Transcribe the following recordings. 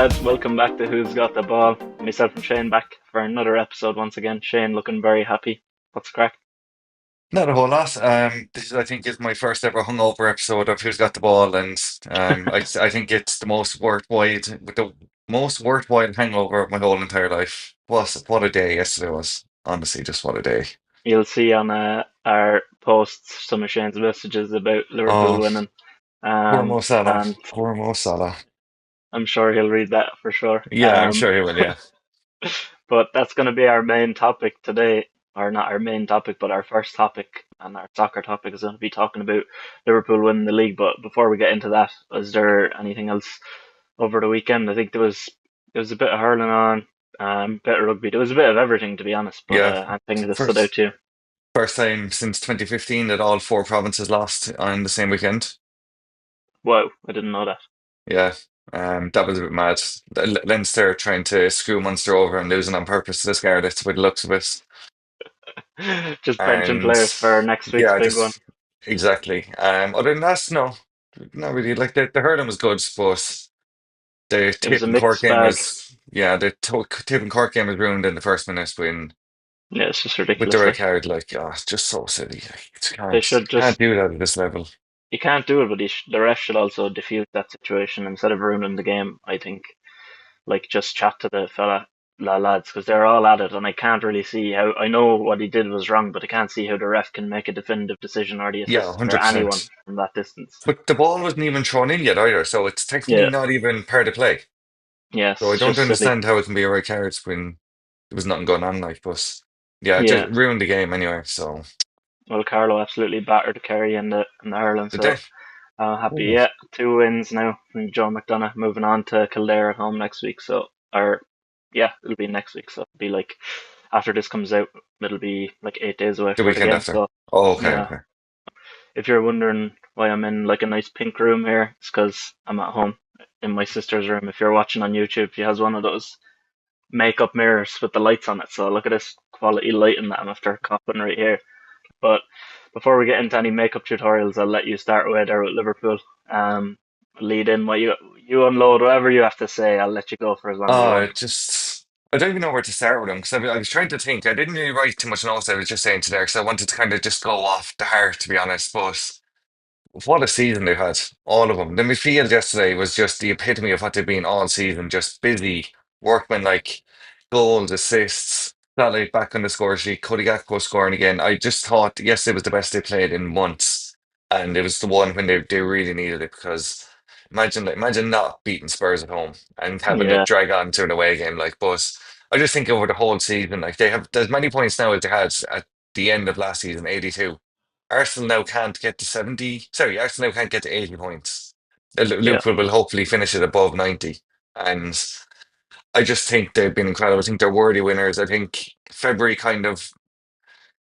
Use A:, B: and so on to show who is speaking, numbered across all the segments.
A: lads, welcome back to Who's Got the Ball. Myself and Shane back for another episode once again. Shane looking very happy. What's the crack?
B: Not a whole lot. This is, I think, is my first ever hungover episode of Who's Got the Ball, and I think it's the most worthwhile hangover of my whole entire life. What a day yesterday was. Honestly, just what a day.
A: You'll see on our posts some of Shane's messages about Liverpool
B: Oh,
A: winning,
B: poor Mo Salah.
A: and
B: Poor Mo Salah.
A: I'm sure he'll read that for sure.
B: Yeah, I'm sure he will. Yeah.
A: But that's going to be our main topic today, or not our main topic, but our first topic, and our soccer topic is going to be talking about Liverpool winning the league. But before we get into that, is there anything else over the weekend? I think there was a bit of hurling on, bit of rugby. There was a bit of everything, to be honest. But
B: Yeah.
A: I think that stood out
B: First
A: too.
B: first time since 2015 that all four provinces lost on the same weekend.
A: Wow, I didn't know
B: Yeah. That was a bit mad. Leinster trying to screw Munster over and losing on purpose to the Scarlets with the looks of it.
A: that. Just benching
B: And
A: players for next week's
B: yeah,
A: big one.
B: just exactly. Other than that, no, not really. Like the hurling was good, but the
A: It was
B: tip
A: a
B: and Cork
A: mixed
B: game
A: bag.
B: was yeah, tip and Cork game was ruined in the first minute
A: Yeah, it's just
B: with the
A: ridiculous.
B: red
A: Like
B: card. Like, oh, it's just so silly. Like, you
A: they
B: can't
A: should
B: can't
A: just
B: do that at this level.
A: you can't do it, but the ref should also defuse that situation instead of ruining the game. I think, like, just chat to the lads, because they're all at it, and I can't really see how. I know what he did was wrong, but I can't see how the ref can make a definitive decision, or the
B: Yeah,
A: assistant, or anyone
B: 100%.
A: from that distance.
B: But the ball wasn't even thrown in yet either, so it's technically
A: Yeah,
B: not even part of play. So I
A: yes,
B: don't
A: just silly.
B: understand how it can be a red card when there was nothing going on. Like, but yeah, it just
A: Yeah,
B: ruined the game anyway. So
A: well, Carlo absolutely battered Kerry in the Ireland,
B: the
A: so
B: day.
A: happy. Yeah, 2 wins now from Joe McDonough. Moving on to Kildare at home next week. So, or yeah, it'll be next week. So it'll be like after this comes out, it'll be like 8 days away
B: The
A: for the
B: weekend
A: game.
B: after.
A: So
B: Oh, okay,
A: yeah,
B: okay.
A: if you're wondering why I'm in like a nice pink room here, it's because I'm at home in my sister's room. If you're watching on YouTube, she has one of those makeup mirrors with the lights on it. So look at this quality lighting that I'm after copping right here. But before we get into any makeup tutorials, I'll let you start away there with Liverpool. Um, Lead in what you unload, whatever you have to say. I'll let you go for as long as you want.
B: Just I don't even know where to start with them because I was trying to think. I didn't really write too much notes. I was just saying today because I wanted to kind of just go off the heart, to be honest. But what a season they've had, all of them. The midfield yesterday was just the epitome of what they've been all season, just busy, workmen like goals, assists, Salah back on the score sheet, Cody Gakpo scoring again. I just thought yesterday was the best they played in months, and it was the one when they really needed it because imagine not beating Spurs at home and having to
A: Yeah,
B: drag on to an away game like. But I just think over the whole season, like they have as many points now as they had at the end of last season, 82. Arsenal now can't get to 70. Sorry, Arsenal now can't get to 80 points.
A: yeah,
B: Liverpool will hopefully finish it above 90. And I just think they've been incredible. I think they're worthy winners. I think February kind of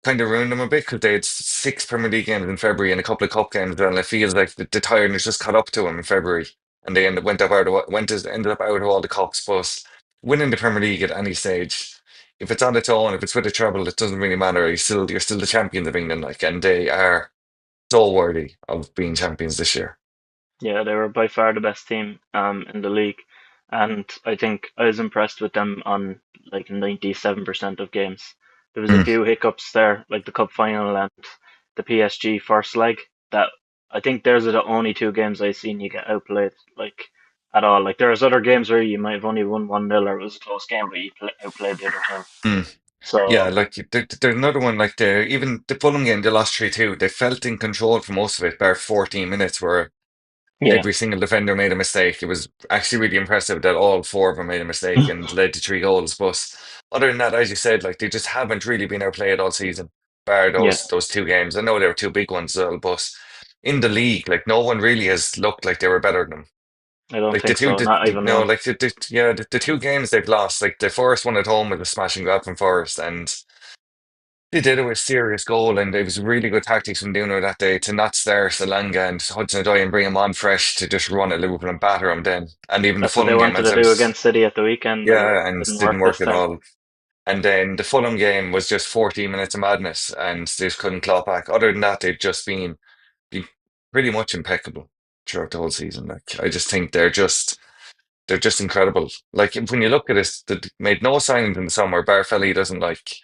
B: ruined them a bit because they had six Premier League games in February and a couple of cup games, and it feels like the tiredness just caught up to them in February, and they ended up out of all the cups. But winning the Premier League at any stage, if it's on its own, if it's with a treble, it doesn't really matter. You're still the champions of England, like, and they are so worthy of being champions this year.
A: yeah. They were by far the best team in the league, and I think I was impressed with them on like 97% of games. There was a
B: Mm.
A: few hiccups there, like the cup final and the PSG first leg. That I think those are the only two games I've seen you get outplayed like at all. Like there's other games where you might have only won 1-0 or it was a close game, but you outplayed the other team.
B: Mm. Yeah,
A: So
B: like there's another one like even the Fulham game they lost 3-2. They felt in control for most of it, bar 14 minutes where
A: yeah,
B: every single defender made a mistake. It was actually really impressive that all four of them made a mistake and led to three goals. But other than that, as you said, like they just haven't really been outplayed all season, bar
A: yeah.
B: those two games. I know they were two big ones as well, but in the league, like no one really has looked like they were better than them.
A: I don't
B: Like the
A: think
B: two,
A: so. Not even
B: no,
A: one.
B: like the two games they've lost. Like the first one at home was a smashing grab from Forest, and they did it with serious goal, and it was really good tactics from Nuno that day to not start Salanga and Hudson-Odoi and bring him on fresh to just run at Liverpool and batter him then. And even the
A: That's what they
B: Fulham game,
A: wanted
B: as
A: to
B: I
A: do
B: was,
A: against City at the weekend, and it
B: yeah, and
A: didn't
B: didn't
A: work
B: work
A: this
B: at
A: time.
B: all. And then the Fulham game was just 14 minutes of madness, and they just couldn't claw back. Other than that, they've just been pretty much impeccable throughout the whole season. Like I just think they're just they're just incredible. Like when you look at it, they made no signings in the summer. Barfelli doesn't like.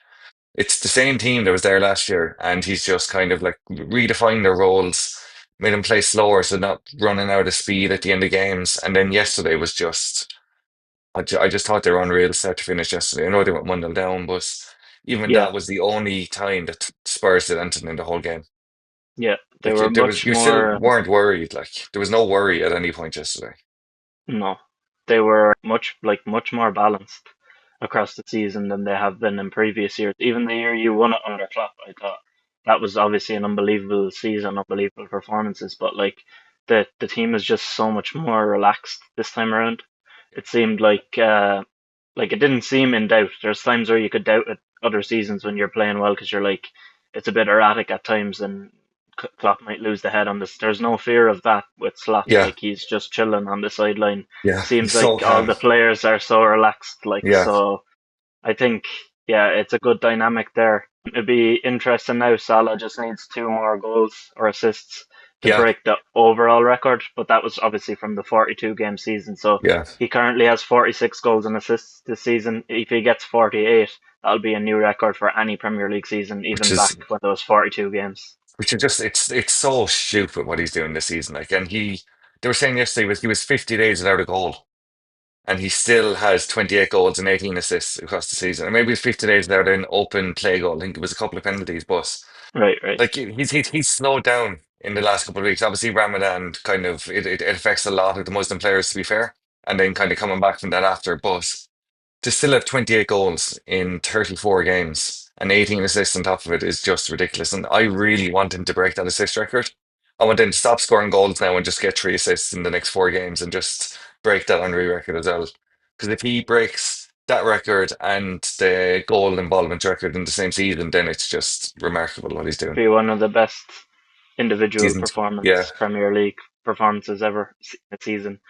B: It's the same team that was there last year, and he's just kind of like redefined their roles, made them play slower, so not running out of speed at the end of games. And then yesterday was just, I just thought they were unreal start to finish yesterday. I know they went 1-0 down, but even
A: Yeah,
B: that was the only time that Spurs did anything in the whole game.
A: yeah, they
B: Like
A: were
B: there was,
A: much
B: you still
A: more.
B: weren't worried. Like there was no worry at any point yesterday.
A: No, they were much more balanced across the season than they have been in previous years. Even the year you won it under Klopp, I thought that was obviously an unbelievable season, unbelievable performances. But like the team is just so much more relaxed this time around. It seemed like it didn't seem in doubt. There's times where you could doubt it other seasons when you're playing well because you're like it's a bit erratic at times and Klopp might lose the head on this. There's no fear of that with Slot.
B: Yeah,
A: Like he's just chilling on the sideline.
B: yeah, he's
A: Seems
B: so
A: like all
B: calm.
A: the players are so relaxed. Like
B: Yeah,
A: so, I think yeah, it's a good dynamic there. It'd be interesting now. Salah just needs two more goals or assists to
B: yeah,
A: break the overall record, but that was obviously from the 42 game season. So
B: yeah.
A: he currently has 46 goals and assists this season. If he gets 48, that'll be a new record for any Premier League season,
B: Which
A: even back
B: is
A: when there was 42 games.
B: just it's so stupid what he's doing this season. Like, and they were saying yesterday was he was 50 days without a goal, and he still has 28 goals and 18 assists across the season. And maybe it's 50 days without an open play goal. I think it was a couple of penalties, but
A: Right, right.
B: like he's slowed down in the last couple of weeks. Obviously, Ramadan kind of it affects a lot of the Muslim players, to be fair, and then kind of coming back from that after. But to still have 28 goals in 34 games and 18 assists on top of it is just ridiculous. And I really want him to break that assist record. I want him to stop scoring goals now and just get 3 assists in the next 4 games and just break that Henry record as well. Because if he breaks that record and the goal involvement record in the same season, then it's just remarkable what he's doing.
A: Be one of the best individual
B: Seasons. Yeah,
A: Premier League performances ever a season.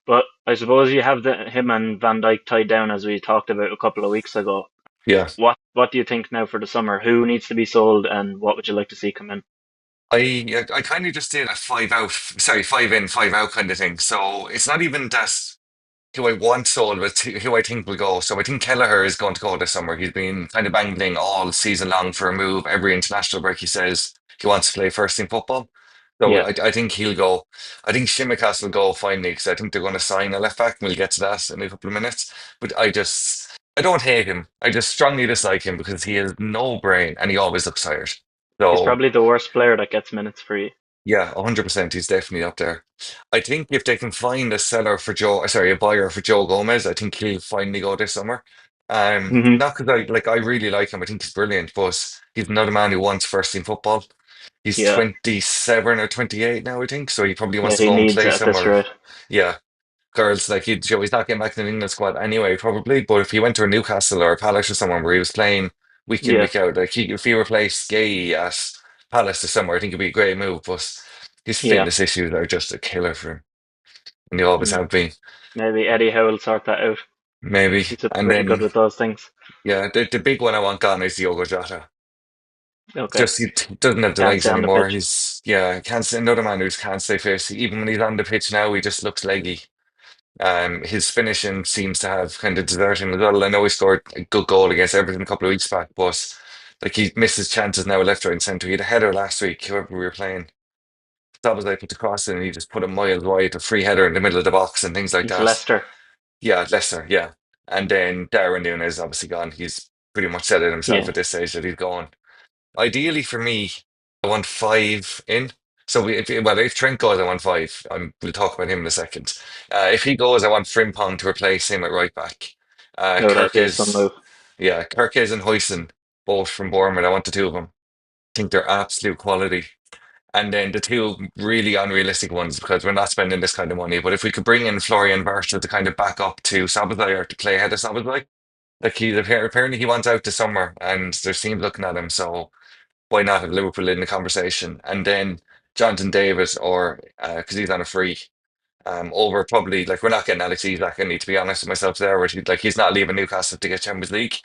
A: But I suppose you have him and Van Dijk tied down as we talked about a couple of weeks ago.
B: yeah.
A: What do you think now for the summer? Who needs to be sold, and what would you like to see come in?
B: I kind of just did a 5 out, sorry, 5 in, 5 out kind of thing. So it's not even that who I want sold, but who I think will go. So I think Kelleher is going to go this summer. He's been kind of angling all season long for a move. Every international break, he says he wants to play first team football. So
A: Yeah,
B: I think he'll go. I think Shimikas will go finally because I think they're going to sign a left back. We'll get to that in a couple of minutes. But I don't hate him. I just strongly dislike him because he has no brain and he always looks tired.
A: he's
B: So.
A: probably the worst player that gets minutes for you.
B: Yeah, 100%. He's definitely up there. I think if they can find a seller for a buyer for Joe Gomez, I think he'll finally go this summer.
A: Hmm.
B: Not because I really like him. I think he's brilliant, but he's another man who wants first team football. He's
A: Yeah,
B: 27 or 28 now, I think. So he probably
A: yeah,
B: wants to
A: he
B: go and
A: needs
B: play
A: it at this
B: somewhere.
A: rate.
B: Yeah, girls like he's not getting back to the England squad anyway, probably. But if he went to a Newcastle or a Palace or someone where he was playing week in,
A: Yeah,
B: week out, if he replaced Gay at Palace this summer, I think it'd be a great move. But his
A: yeah.
B: fitness issues are just a killer for him, and they always
A: Mm.
B: have been.
A: Maybe Eddie Howe will sort that out.
B: Maybe.
A: He's
B: And
A: pretty good
B: then
A: with those things.
B: yeah, the big one I want gone is Diogo Jota.
A: Okay,
B: Just he doesn't have the
A: can't
B: legs
A: stay on the
B: anymore.
A: pitch.
B: He's yeah, can't another man who can't stay fit. Even when he's on the pitch now, he just looks leggy. His finishing seems to have kind of deserted him as well. I know he scored a good goal against Everton a couple of weeks back, but like he misses chances now left, right, and centre. He had a header last week, whoever we were playing. That was like put the cross in and he just put it miles wide, a free header in the middle of the box and things like
A: It's
B: that.
A: Leicester.
B: Yeah, Leicester, yeah. And then Darwin Núñez is obviously gone. He's pretty much said it himself
A: Yeah,
B: at this stage that he's gone. Ideally for me, I want 5 in. So if Trent goes, I want five. We'll talk about him in a second. If he goes, I want Frimpong to replace him at right back.
A: no, that'd be a fun move.
B: Kirkes and Huijsen, both from Bournemouth. I want the two of them. I think they're absolute quality. And then the two really unrealistic ones because we're not spending this kind of money. But if we could bring in Florian Wirtz to kind of back up to Sabazai or to play ahead of Sabazai, like apparently he wants out this summer and there's teams looking at him. So why not have Liverpool in the conversation? And then Jonathan Davis or because he's on a free over probably like we're not getting Alex Isak. I need to be honest with myself there. Where he's not leaving Newcastle to get Champions League.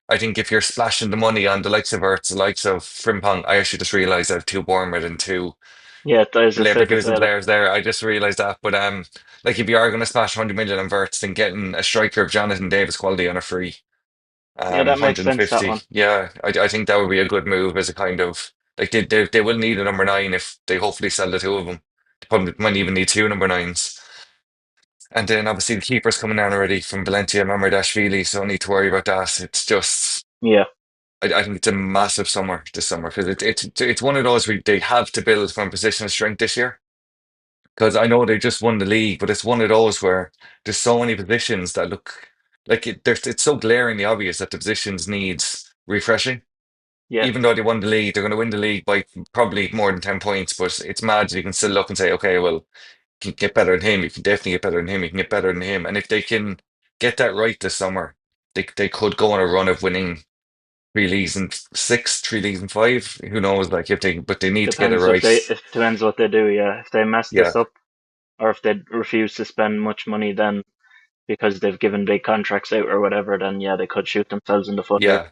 B: I think if you're splashing the money on the likes of Ertz, the likes of Frimpong, I actually just realised I have two Bournemouth and two
A: Yeah, there's a safe
B: Leverkusen
A: available.
B: players there. I just realised that. But Like if you are going to splash 100 million on Verts, then getting a striker of Jonathan Davis quality on a free,
A: Yeah, that makes sense, that
B: 150.
A: one.
B: Yeah, I think that would be a good move as a kind of like they will need a number nine if they hopefully sell the two of them. They probably might even need two number nines. And then obviously the keeper's coming down already from Valencia, Mamardashvili, so no need to worry about that. It's just
A: Yeah,
B: I think it's a massive summer this summer because it's one of those where they have to build from a position of strength this year. Because I know they just won the league, but it's one of those where there's so many positions that look like it's so glaringly obvious that the positions needs refreshing.
A: yeah,
B: Even though they won the league, they're going to win the league by probably more than 10 points, but it's mad. You can still look and say, okay, well, you can get better than him. You can definitely get better than him. You can get better than him. And if they can get that right this summer, they could go on a run of winning three leagues and six, three leagues and five. Who knows? Like if they, but they need to get it
A: depends if
B: right.
A: they, if depends what they do. Yeah, if they mess this
B: Yeah,
A: up, or if they refuse to spend much money, then because they've given big contracts out or whatever, then yeah, they could shoot themselves in the foot here.
B: yeah.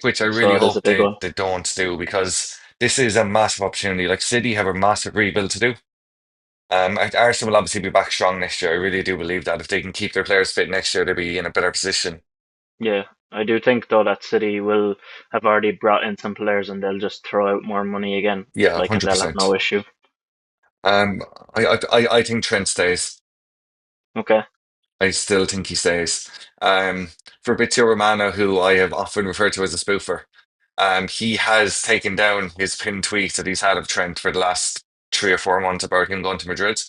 B: Which I really
A: So it is a
B: hope
A: big one.
B: they don't do because this is a massive opportunity. Like City have a massive rebuild to do. Arsenal will obviously be back strong next year. I really do believe that if they can keep their players fit next year, they'll be in a better position.
A: Yeah, I do think though that City will have already brought in some players and they'll just throw out more money again,
B: Yeah,
A: like, and they'll have
B: 100%.
A: no issue.
B: Um, I think Trent stays.
A: Okay,
B: I still think he stays. Fabrizio Romano, who I have often referred to as a spoofer, he has taken down his pinned tweet that he's had of Trent for the last 3 or 4 months about him going to Madrid.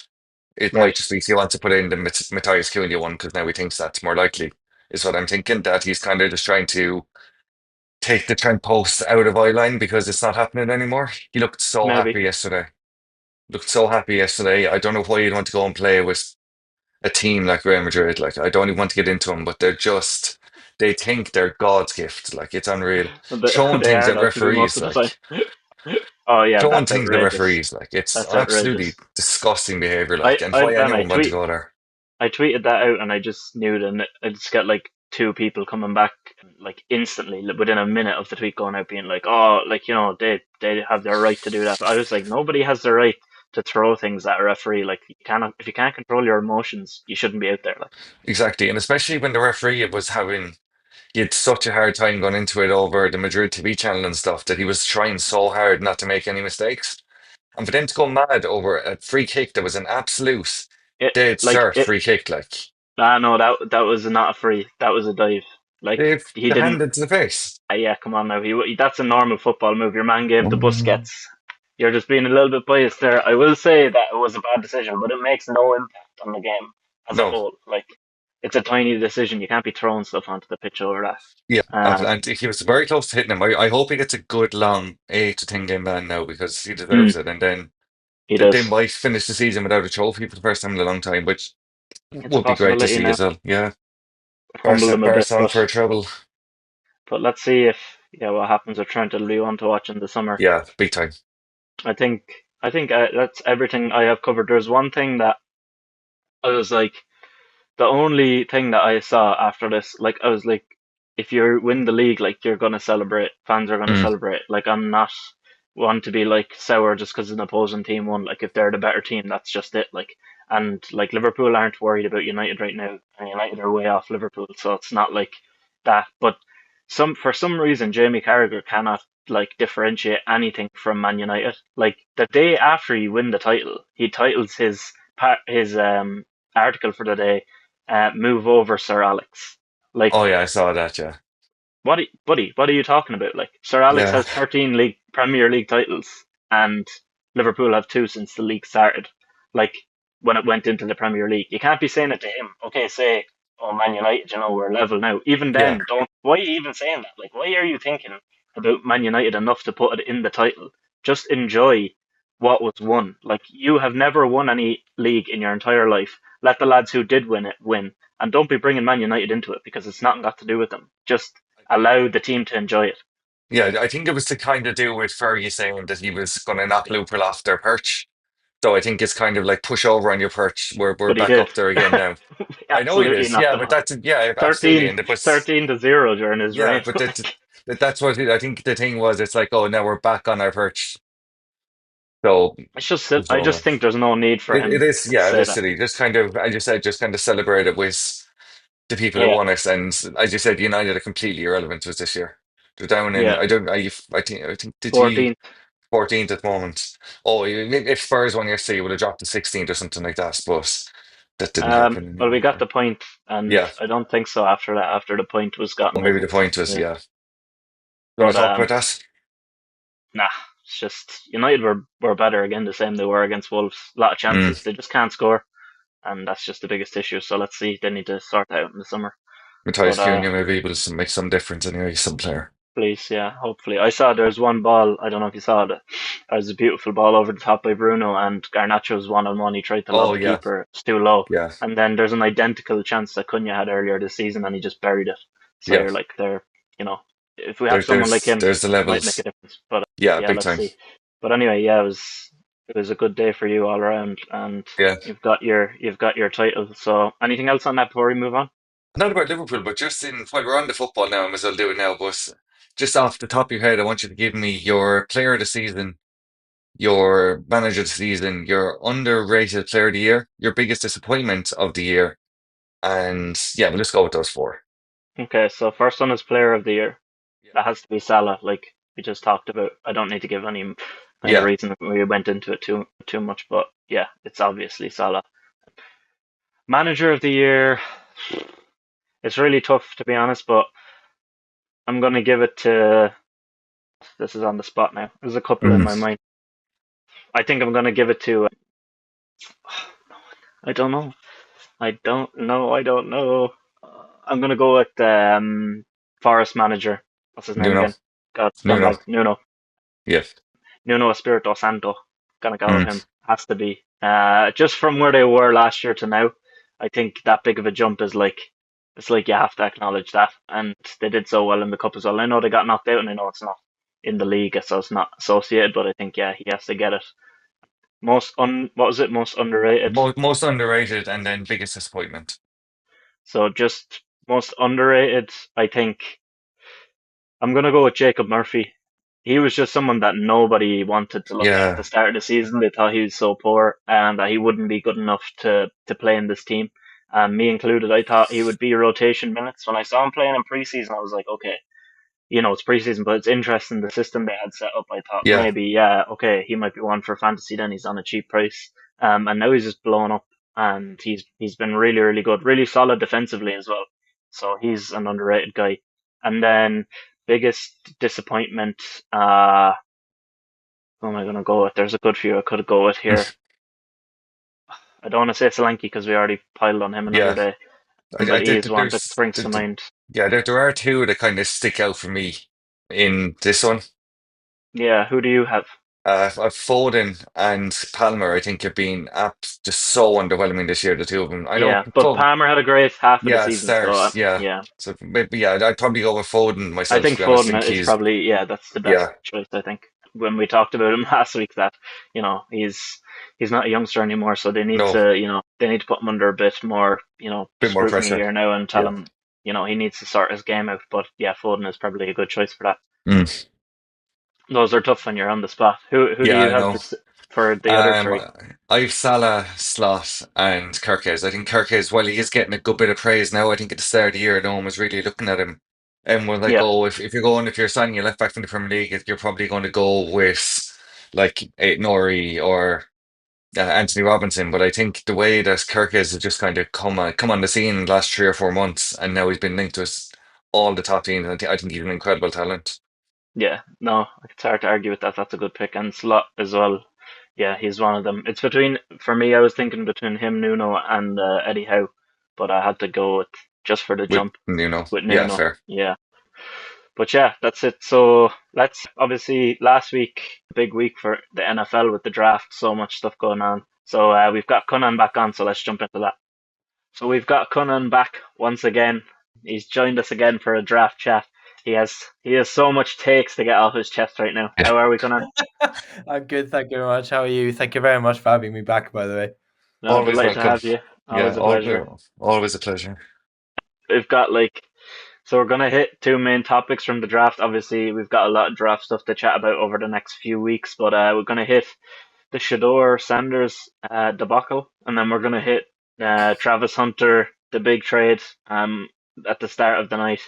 B: It might
A: right,
B: just be he wants to put in the Matthias Cunha one because now he thinks that's more likely, is what I'm thinking. That he's kind of just trying to take the Trent post out of eyeline because it's not happening anymore. He looked so
A: maybe.
B: happy yesterday. Looked so happy yesterday. I don't know why you'd want to go and play with a team like Real Madrid. Like I don't even want to get into them, but they think they're God's gift. Like it's unreal.
A: They,
B: Showing
A: they
B: things
A: are
B: at
A: actually most
B: referees,
A: of the time.
B: like
A: Oh yeah,
B: showing
A: that's
B: things at
A: outrageous.
B: referees, like it's
A: That's
B: absolutely
A: outrageous.
B: disgusting behavior.
A: I
B: Like, and
A: I
B: why
A: Ben,
B: anyone would want to go there.
A: I tweeted that out and I just knew it, and I just got like two people coming back like instantly within a minute of the tweet going out being like, oh, like, they have their right to do that. But I was like, nobody has the right to throw things at a referee. Like, you cannot, if you can't control your emotions, you shouldn't be out there. Like,
B: Exactly, and especially when the referee he had such a hard time going into it over the Madrid TV channel and stuff that he was trying so hard not to make any mistakes. And for them to go mad over a free kick that was an absolute
A: it,
B: dead
A: like
B: cert
A: it.
B: free kick, like
A: Ah, no, that was not a free. That was a dive. Like,
B: they've
A: he
B: the
A: didn't.
B: hand into the face.
A: Yeah, come on now. That's a normal football move. Your man gave the
B: Mm.
A: Busquets. You're just being a little bit biased there. I will say that it was a bad decision, but it makes no impact on the game as a
B: No,
A: whole. Like, it's a tiny decision. You can't be throwing stuff onto the pitch over that.
B: yeah,
A: Um,
B: and he was very close to hitting him. I hope he gets a good long 8 to 10 game ban now because he
A: mm,
B: deserves it. And then
A: he
B: they
A: does.
B: might finish the season without a trophy for the first time in a long time, which
A: It's a
B: would be great to
A: possibility
B: see
A: now.
B: as well. Yeah,
A: Humble them a bit,
B: Barca on for a treble.
A: but let's see if, yeah, what happens with Trent. It'll be one to watch in the summer.
B: Yeah, big time.
A: I think that's everything I have covered. There's one thing that I was like, the only thing that I saw after this, like, I was like, if you win the league, like, you're gonna celebrate. Fans are gonna
B: Mm,
A: celebrate. Like, I'm not one to be like sour just because an opposing team won. Like, if they're the better team, that's just it. Like, and like Liverpool aren't worried about United right now, and United are way off Liverpool, so it's not like that. But for some reason, Jamie Carragher cannot like differentiate anything from Man United. Like, the day after you win the title, he titles his article for the day, move over Sir Alex. Like,
B: oh yeah, I saw that. Yeah,
A: buddy, what are you talking about? Like, Sir Alex
B: yeah,
A: has 13 league Premier League titles, and Liverpool have two since the league started. Like, when it went into the Premier League, you can't be saying it to him. Okay, say, oh, Man United, we're level now. Even
B: yeah.
A: then, don't. Why are you even saying that? Like, why are you thinking about Man United enough to put it in the title? Just enjoy what was won. Like, you have never won any league in your entire life. Let the lads who did win it win, and don't be bringing Man United into it because it's nothing got to do with them. Just allow the team to enjoy it.
B: Yeah, I think it was to kind of do with Fergie saying that he was going to knock Liverpool off their perch. So I think it's kind of like push over on your perch. We're
A: But he
B: back
A: did.
B: up there again now. I know he
A: Absolutely
B: is.
A: knocked
B: Yeah,
A: them
B: but
A: off.
B: that's yeah, absolutely.
A: 13,
B: And but
A: 13-0 during his
B: yeah,
A: reign.
B: but that's what I think the thing was. It's like, oh, now we're back on our perch. So,
A: I just
B: so
A: think there's no need for
B: it
A: him
B: is,
A: to
B: yeah, it
A: say
B: is
A: that.
B: silly. Just kind of, as you said, just kind of celebrate it with the people who
A: Yeah,
B: won it. And as you said, United are completely irrelevant to us this year. They're down in,
A: yeah.
B: I don't, I think, did you
A: 14th.
B: 14th at the moment? Oh, if Spurs won yesterday, you would have dropped to 16th or something like that. But that didn't happen.
A: Well, we got the point, and
B: Yeah,
A: I don't think so after that. After the point was
B: or
A: gotten, I
B: maybe the
A: think.
B: point was,
A: Yeah.
B: yeah. You want
A: But
B: to talk about that?
A: nah, it's just United were better again, the same they were against Wolves. A lot of
B: Mm.
A: chances, they just can't score, and that's just the biggest issue. So let's see, they need to sort that out in the summer.
B: Matthias
A: But
B: Cunha may be able to make some difference anyway, some player.
A: please, yeah, hopefully. I saw there's one ball. I don't know if you saw it. There's a beautiful ball over the top by Bruno, and Garnacho's one on one. He tried to lob
B: Oh,
A: the
B: yeah,
A: keeper. It's too low.
B: yeah,
A: And then there's an identical chance that Cunha had earlier this season, and he just buried it. So
B: yeah.
A: you're like, you know, if we have someone like him,
B: There's the
A: it might make a
B: levels.
A: difference. But
B: Yeah,
A: yeah,
B: big
A: let's
B: time.
A: see. But anyway, yeah, it was a good day for you all around, and
B: Yeah.
A: you've got your title. So anything else on that before we move on?
B: Not about Liverpool, but just in while we're on the football now, I might as well do it now. But just off the top of your head, I want you to give me your player of the season, your manager of the season, your underrated player of the year, your biggest disappointment of the year, and yeah, we'll just go with those four.
A: Okay, so first one is Player of the Year.
B: Yeah.
A: That has to be Salah, like we just talked about. I don't need to give any kind of
B: Yeah.
A: reason we went into it too much, but yeah, it's obviously Salah. Manager of the year, it's really tough to be honest, but I'm gonna give it to. This is on the spot now. There's a couple in
B: Mm.
A: my mind. I think I'm gonna give it to. I don't know. I don't know. I don't know. I'm gonna go with Forest manager. What's his name
B: Nuno.
A: again? God, it's gone
B: Nuno.
A: blank. Nuno.
B: Yeah.
A: Nuno Espirito Santo. Gonna go with
B: Mm.
A: him. Has to be. Just from where they were last year to now, I think that big of a jump is like it's like you have to acknowledge that. And they did so well in the cup as well. I know they got knocked out, and I know it's not in the league, so it's not associated. But I think yeah, he has to get it. What was it? Most underrated.
B: Most underrated and then biggest disappointment.
A: So just most underrated. I think I'm gonna go with Jacob Murphy. He was just someone that nobody wanted to look at the
B: Yeah.
A: start of the season. They thought he was so poor and that he wouldn't be good enough to play in this team. Me included, I thought he would be rotation minutes. When I saw him playing in preseason, I was like, okay, it's preseason, but it's interesting the system they had set up. I thought
B: Yeah.
A: maybe, yeah, okay, he might be one for fantasy. Then he's on a cheap price, and now he's just blowing up, and he's been really really good, really solid defensively as well. So he's an underrated guy. And then biggest disappointment, who am I gonna go with? There's a good few I could go with here. I don't want to say Solanke because we already piled on him another
B: Yeah.
A: day,
B: I
A: but he
B: think
A: is
B: that
A: one that springs to
B: there,
A: mind.
B: yeah, there are two that kind of stick out for me in this one.
A: Yeah, who do you have?
B: I've Foden and Palmer. I think have been just so underwhelming this year. The two of them. I know.
A: Yeah, but Palmer had a great half of the
B: Yeah,
A: season, so
B: stars. Yeah.
A: yeah.
B: So maybe yeah, I'd probably go with Foden
A: I
B: myself. To
A: think
B: be honest, I
A: Foden
B: think
A: is
B: he's
A: probably that's the best
B: yeah,
A: choice. I think when we talked about him last week, that he's not a youngster anymore, so they need
B: no,
A: to they need to put him under a bit more
B: bit more
A: scrutiny
B: pressure.
A: here now and tell
B: Yeah.
A: him he needs to sort his game out. But yeah, Foden is probably a good choice for that.
B: Mm.
A: Those are tough when you're on the spot. Who do
B: Yeah,
A: you
B: I
A: have
B: know.
A: this for the other three?
B: I've Salah, Slot, and Kirkes. I think Kirkes, while he is getting a good bit of praise now, I think at the start of the year, no one was really looking at him. And we're like,
A: Yeah,
B: oh, if you're signing a left back from the Premier League, you're probably going to go with like Nori or Anthony Robinson. But I think the way that Kirkes has just kind of come on the scene in the last 3 or 4 months, and now he's been linked to us all the top teams. I think he's an incredible talent.
A: yeah. No, it's hard to argue with that. That's a good pick. And Slot as well. Yeah, he's one of them. It's for me, I was thinking between him, Nuno, and Eddie Howe, but I had to go with just for the
B: With
A: jump with
B: yeah,
A: Nuno.
B: fair.
A: Yeah. But yeah, that's it. So let's obviously last week, big week for the NFL with the draft, so much stuff going on. So we've got Cunan back on, so let's jump into that. So we've got Cunan back once again. He's joined us again for a draft chat. He has so much takes to get off his chest right now. How are we, Cunan?
C: I'm good, thank you very much. How are you? Thank you very much for having me back, by the way.
A: No,
B: Always
A: delighted to
B: welcome.
A: have you.
B: Yeah,
A: Always a pleasure.
B: always a pleasure.
A: We've got so we're gonna hit two main topics from the draft. Obviously, we've got a lot of draft stuff to chat about over the next few weeks, but we're gonna hit the Shedeur Sanders debacle, and then we're gonna hit Travis Hunter, the big trade at the start of the night,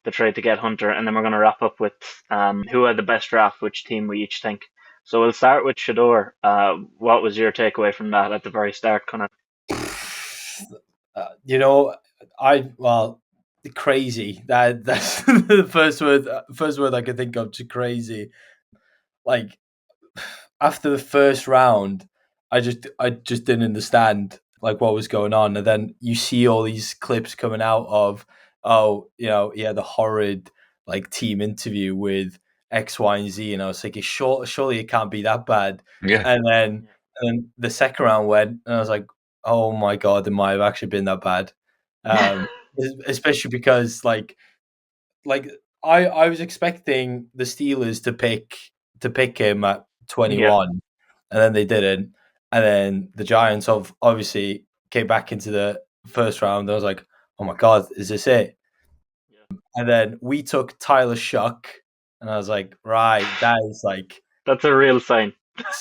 A: the trade to get Hunter, and then we're gonna wrap up with who had the best draft, which team we each think. So we'll start with Shedeur. What was your takeaway from that at the very start, Connor?
C: You know, crazy. That's the first word I could think of. To crazy. Like after the first round, I just didn't understand like what was going on, and then you see all these clips coming out of, oh, he had the horrid like team interview with X, Y, and Z, and I was thinking, surely it can't be that bad,
B: Yeah,
C: and then the second round went, and I was like, oh my god, it might have actually been that bad, um, especially because like I was expecting the Steelers to pick him at
A: Yeah,
C: 21, and then they didn't, and then the Giants obviously came back into the first round. I was like, oh my god, is this it? And then we took Tyler Shuck, and I was like, right, that is like
A: that's a real sign.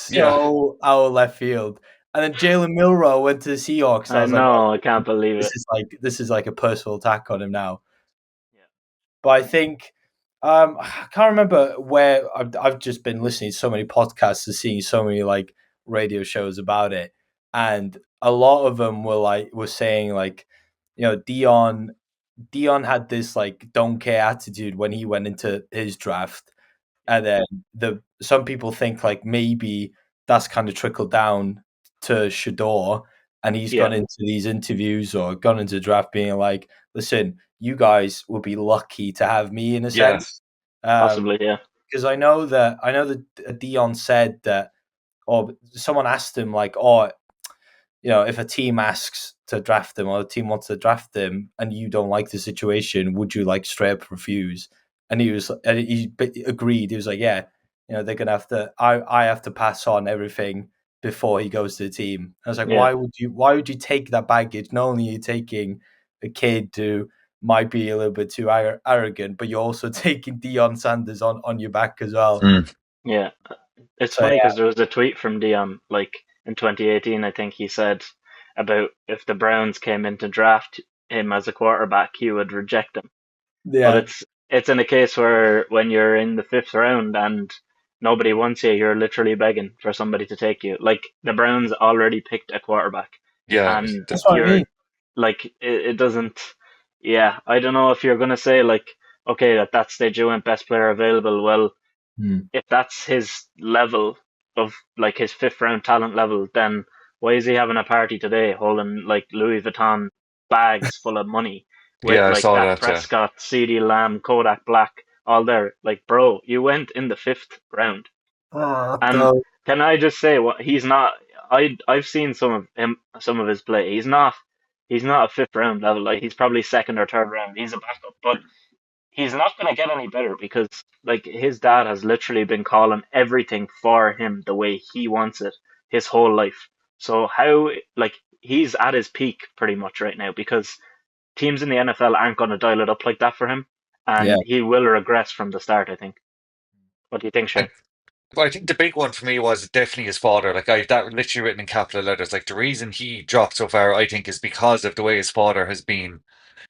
B: yeah.
C: so out of left field. And then Jalen Milrow went to the Seahawks, and I
A: I
C: was like, oh,
A: know, I can't believe it.
C: this is like a personal attack on him now.
A: Yeah,
C: But I think I can't remember where I've just been listening to so many podcasts and seeing so many like radio shows about it, and a lot of them were saying like, Dion had this like don't care attitude when he went into his draft,
A: yeah,
C: and then some people think like maybe that's kind of trickled down to Shador, and he's
A: yeah,
C: gone into these interviews or gone into the draft being like, listen, you guys will be lucky to have me in a
B: Yeah,
C: sense. Um,
A: possibly. Yeah,
C: because I know that Dion said that, or someone asked him like, oh, if a team asks to draft him or a team wants to draft him and you don't like the situation, would you like straight up refuse? And he agreed. He was like, yeah, they're gonna have to. I have to pass on everything before he goes to the team. I was like,
A: yeah,
C: why would you take that baggage? Not only are you taking a kid who might be a little bit too arrogant, but you're also taking Deion Sanders on your back as well.
B: mm,
A: yeah. It's
C: So
A: funny
C: yeah,
A: because there was a tweet from Dion, like in 2018, I think he said about if the Browns came in to draft him as a quarterback, he would reject him. But
C: yeah,
A: it's in a case where when you're in the fifth round and nobody wants you, you're literally begging for somebody to take you. Like the Browns already picked a quarterback,
B: yeah.
A: and
C: that's what I
A: you're
C: mean.
A: like it doesn't. Yeah, I don't know if you're gonna say like, okay, at that stage you went best player available. Well,
C: Hmm.
A: if that's his level of like his fifth round talent level, then why is he having a party today holding like Louis Vuitton bags full of money with
B: Yeah, I
A: like
B: saw
A: Dak
B: that. Yeah,
A: Prescott, CD Lamb, Kodak Black, all there? Like, bro, you went in the fifth round. And
C: No.
A: can I just say what he's not I've seen some of his play. He's not a fifth round level, like he's probably second or third round. He's a backup, but he's not going to get any better because like his dad has literally been calling everything for him the way he wants it his whole life. So how like he's at his peak pretty much right now because teams in the NFL aren't going to dial it up like that for him,
C: Yeah.
A: and he will regress from the start. I think. What do you think,
B: I,
A: Shane?
B: well, I think the big one for me was definitely his father. Like I that literally written in capital letters. Like the reason he dropped so far, I think, is because of the way his father has been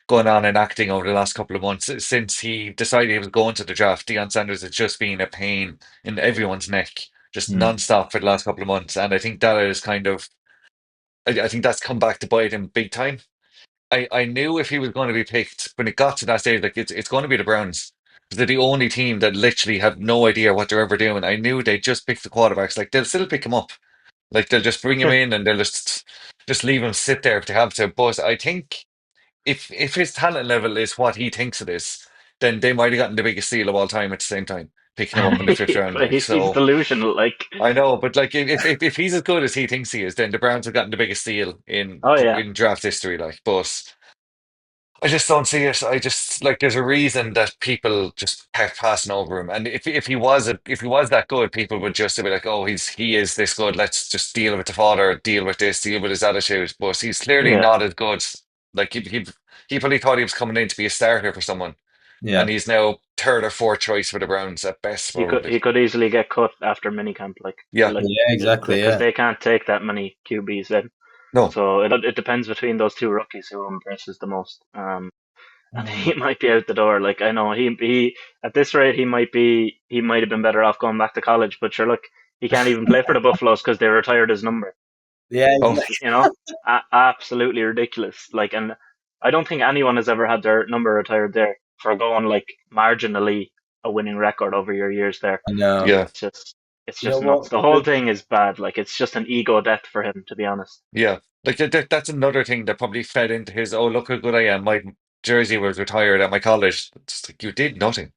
B: going on and acting over the last couple of months since he decided he was going to the draft. Deion Sanders has just been a pain in everyone's neck, just
C: Hmm.
B: non-stop for the last couple of months, and I think that is kind of. I think that's come back to bite him big time. I knew if he was going to be picked when it got to that stage, like it's going to be the Browns. They're the only team that literally have no idea what they're ever doing. I knew they just picked the quarterbacks. Like they'll still pick him up. Like they'll just bring him in and they'll just leave him sit there if they have to. But I think if his talent level is what he thinks it is, then they might have gotten the biggest steal of all time at the same time, picking him up in the fifth round.
A: But
B: Like
A: he's
B: so,
A: delusional. Like,
B: I know, but like if he's as good as he thinks he is, then the Browns have gotten the biggest steal
A: oh yeah,
B: in draft history. Like, but. I just don't see it. I just like there's a reason that people just kept passing over him. And if he was that good, people would just be like, oh, he is this good. Let's just deal with the father, deal with this, deal with his attitude. But he's clearly
A: yeah,
B: not as good. Like he probably thought he was coming in to be a starter for someone. and
C: Yeah.
B: he's now third or fourth choice for the Browns at best, probably.
A: He could easily get cut after minicamp,
B: Yeah,
A: like
C: Yeah, exactly.
A: because
C: Yeah.
A: they can't take that many QBs in.
B: no,
A: So it depends between those two rookies who impresses the most. And
C: Mm.
A: he might be out the door. Like I know he at this rate he might have been better off going back to college. But sure, look, he can't even play for the Buffaloes because they retired his number.
C: Yeah,
B: oh,
C: exactly.
A: You know, absolutely ridiculous. Like, and I don't think anyone has ever had their number retired there for going like marginally a winning record over your years there.
C: I know.
B: yeah,
A: It's just it's
C: You know
A: just nuts.
C: what?
A: The whole thing is bad. Like, it's just an ego death for him, to be honest.
B: yeah. Like that's another thing that probably fed into his. Oh, look how good I am. My jersey was retired at my college. It's like you did nothing.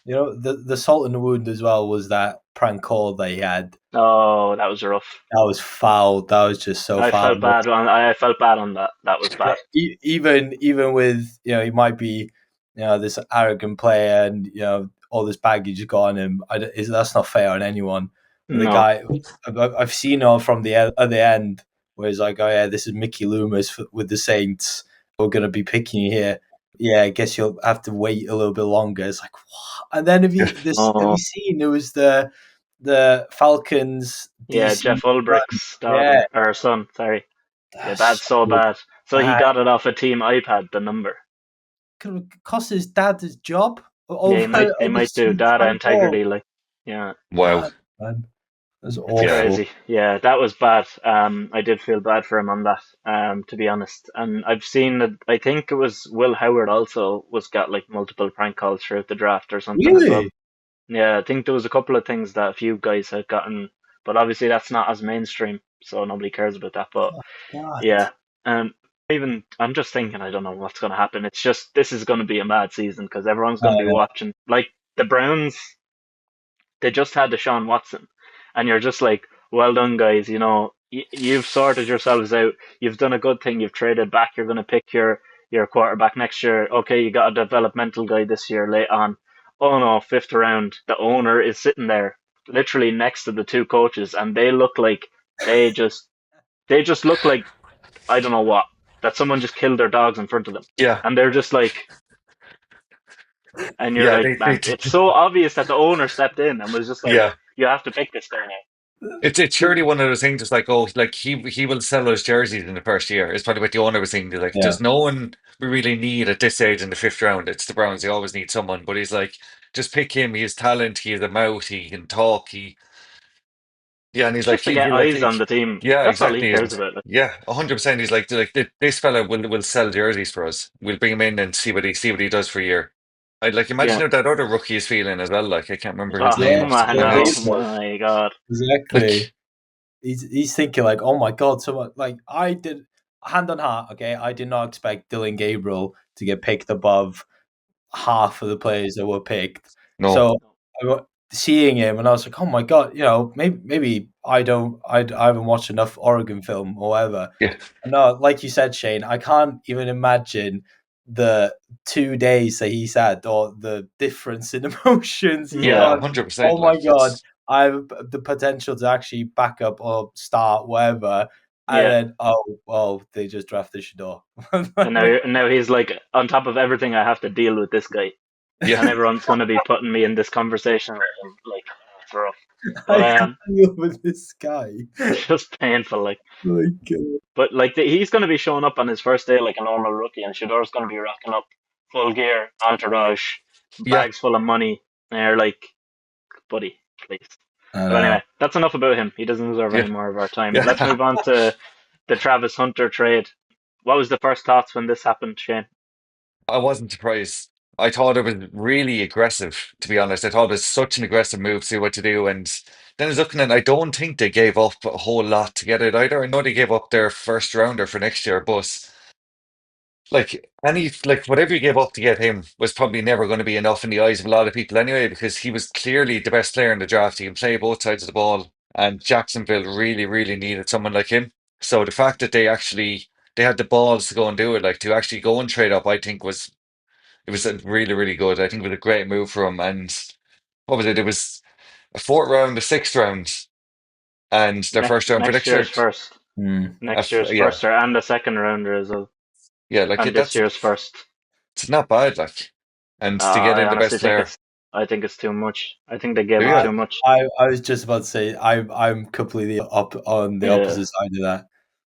C: You know, the salt in the wound as well was that prank call they had.
A: Oh, that was rough.
C: That was foul. That was just so foul.
A: I felt bad on that. That was bad.
C: Even with, you know, he might be, you know, this arrogant player, and, you know, all this baggage got on him. That's not fair on anyone. The
A: No.
C: guy, I've seen from the other end where he's like, oh yeah, this is Mickey Loomis with the Saints. We're going to be picking you here. Yeah, I guess you'll have to wait a little bit longer. It's like, what? And then have you
A: Oh,
C: seen there was the Falcons
A: yeah,
C: DC
A: Jeff
C: run?
A: Ulbricht's
C: Yeah,
A: daughter or son. Sorry. Yeah,
C: that's
A: that's so
C: so
A: bad. So he
C: bad.
A: got it off a team iPad, the number.
C: Could cost his dad his job
A: Yeah,
C: over
A: he might do
C: some
A: data
C: prank call.
A: integrity, like, yeah,
B: Wow.
C: Bad, man. That's
A: it's
B: Yeah.
C: awful.
A: crazy. Yeah, that was bad. I did feel bad for him on that, to be honest. And I've seen that. I think it was Will Howard also was got like multiple prank calls throughout the draft or something as well.
C: Really?
A: Yeah, I think there was a couple of things that a few guys had gotten, but obviously that's not as mainstream, so nobody cares about that. But
C: Oh, God.
A: yeah, um, even I'm just thinking, I don't know what's going to happen. It's just this is going to be a mad season because everyone's going to be
C: Uh,
A: watching. Like the Browns, they just had Deshaun Watson, and you're just like, well done, guys. You know, you've sorted yourselves out. You've done a good thing. You've traded back. You're going to pick your quarterback next year. Okay, you got a developmental guy this year late on. Oh no, fifth round. The owner is sitting there, literally next to the two coaches, and they look like they just they just look like I don't know what, that someone just killed their dogs in front of them,
B: Yeah.
A: and they're just like, and you're
B: Yeah.
A: like, man, it's so obvious that the owner stepped in and was just like,
B: Yeah.
A: you have to pick this guy now.
B: It's surely one of those things. It's like, oh, like he will sell those jerseys in the first year. It's probably what the owner was thinking. Like,
C: yeah.
B: there's no one we really need at this stage in the fifth round. It's the Browns. They always need someone. But he's like, just pick him. He has talent. He has a mouth. He can talk. Yeah, and he's like,
A: Just to get eyes on the team.
B: yeah,
A: That's all he
B: exactly,
A: cares
B: and
A: about. Like,
B: yeah, 100%. He's like, this fella will sell jerseys for us. We'll bring him in and see what he does for a year. I'd like imagine
A: yeah.
B: how that other rookie is feeling as well. Like I can't remember his
A: Oh,
B: name
C: Yeah,
B: off the top of
A: man,
B: my
C: yeah,
B: head.
A: oh
C: Gabriel.
A: my god.
C: Exactly.
B: Like,
C: He's thinking like, oh my God, someone like I did, hand on heart, okay, I did not expect Dylan Gabriel to get picked above half of the players that were picked.
B: no,
C: So seeing him, and I was like, oh my God, you know, maybe I haven't watched enough Oregon film or whatever.
B: yeah,
C: No, like you said, Shane, I can't even imagine the 2 days that he's had or the difference in emotions he's
B: yeah,
A: Yeah.
C: gone.
B: 100%.
C: Oh my
B: Like
C: God,
B: it's
C: I have the potential to actually back up or start whatever. And
A: Yeah.
C: then, oh, well, they just drafted Shedeur.
A: And now he's like, on top of everything, I have to deal with this guy.
B: yeah,
A: And everyone's going to be putting me in this conversation with him. Like, it's rough.
C: I
A: But
C: can't deal with this guy.
A: it's just painful. Like,
C: My God.
A: but like he's going to be showing up on his first day like a normal rookie, and Shador's going to be rocking up full gear, entourage,
B: yeah,
A: bags full of money. And you're like, buddy, please.
C: I
A: But
C: know.
A: anyway, that's enough about him. He doesn't deserve any
B: yeah,
A: more of our time. Let's
B: yeah.
A: move on to the Travis Hunter trade. What was the first thoughts when this happened, Shane?
B: I wasn't surprised. I thought it was really aggressive, to be honest. I thought it was such an aggressive move to see what to do. And then I was looking at I don't think they gave up a whole lot to get it either. I know they gave up their first rounder for next year, but like whatever you gave up to get him was probably never going to be enough in the eyes of a lot of people anyway, because he was clearly the best player in the draft. He can play both sides of the ball, and Jacksonville really, really needed someone like him. So the fact that they had the balls to go and do it, like to actually go and trade up, I think was a really, really good. I think it was a great move for him. And what was it? It was a fourth round, a sixth round, and their first round for
A: Next
B: next year.
A: year's first.
C: Mm.
A: Next year's
B: Yeah,
A: first, and the second rounder as well.
B: yeah, like
A: And this year's first.
B: it's not bad. Like. and to get
A: I
B: in the
A: honestly
B: best
A: think
B: player.
A: it's too much. I think they gave
B: Do
A: up
B: you?
A: too much.
C: I was just about to say I'm completely up on the
A: Yeah.
C: opposite side of that.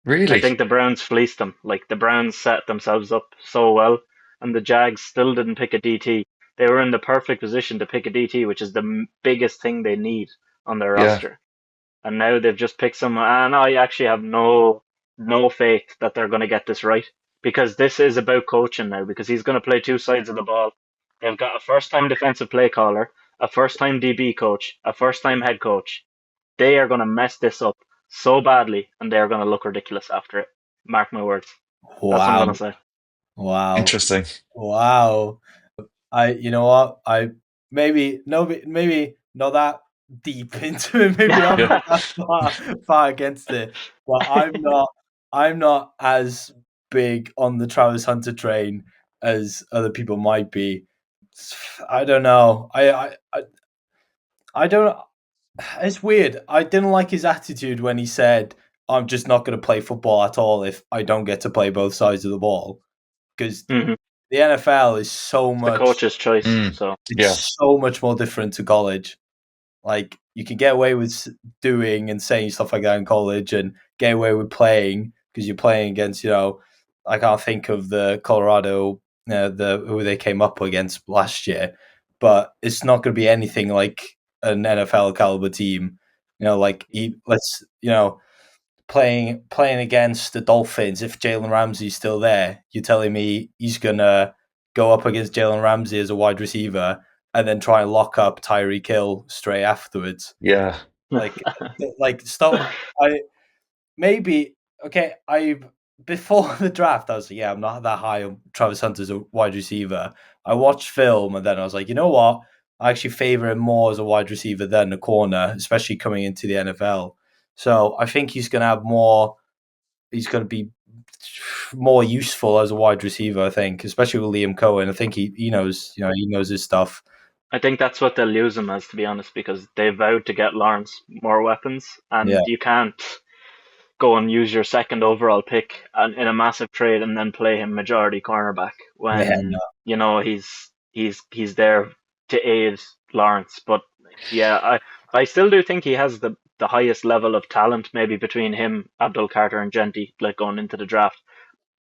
A: I
B: Really?
A: think the Browns fleeced them. Like the Browns set themselves up so well, and the Jags still didn't pick a DT. They were in the perfect position to pick a DT, which is the biggest thing they need on their
B: Yeah.
A: roster. And now they've just picked someone. And I actually have no faith that they're going to get this right, because this is about coaching now. Because he's going to play two sides of the ball. They've got a first-time defensive play caller, a first-time DB coach, a first-time head coach. They are going to mess this up so badly, and they are going to look ridiculous after it. Mark my words. That's what I'm
C: Wow,
A: going to say.
C: wow,
B: Interesting.
C: wow. You know what? I maybe no, maybe not that deep into it. Maybe I'm
B: Yeah.
C: not that far against it, but I'm not as big on the Travis Hunter train as other people might be. I don't know. I don't. It's weird. I didn't like his attitude when he said, "I'm just not going to play football at all if I don't get to play both sides of the ball." Because
A: Hmm.
C: the NFL is so
A: The
C: much
A: coach's choice.
B: Mm,
A: So
B: yeah.
C: it's so much more different to college. Like you can get away with doing and saying stuff like that in college, and get away with playing because you're playing against. I can't think of the Colorado, who they came up against last year, but it's not going to be anything like an NFL caliber team. Let's playing against the Dolphins. If Jalen Ramsey's still there, you're telling me he's gonna go up against Jalen Ramsey as a wide receiver and then try and lock up Tyreek Hill straight afterwards?
B: Yeah.
C: Like, stop. I maybe okay. I Before the draft, I was like, yeah, I'm not that high on Travis Hunter as a wide receiver. I watched film and then I was like, you know what? I actually favor him more as a wide receiver than a corner, especially coming into the NFL. So I think he's going to have more. He's going to be more useful as a wide receiver. I think, especially with Liam Cohen. I think he knows he knows his stuff.
A: I think that's what they'll use him as, to be honest, because they vowed to get Lawrence more weapons,
C: Yeah,
A: and you can't go and use your second overall pick in a massive trade and then play him majority cornerback
C: yeah,
A: when he's there to aid Lawrence. But yeah, I still do think he has the highest level of talent, maybe between him, Abdul Carter, and Genty, like going into the draft.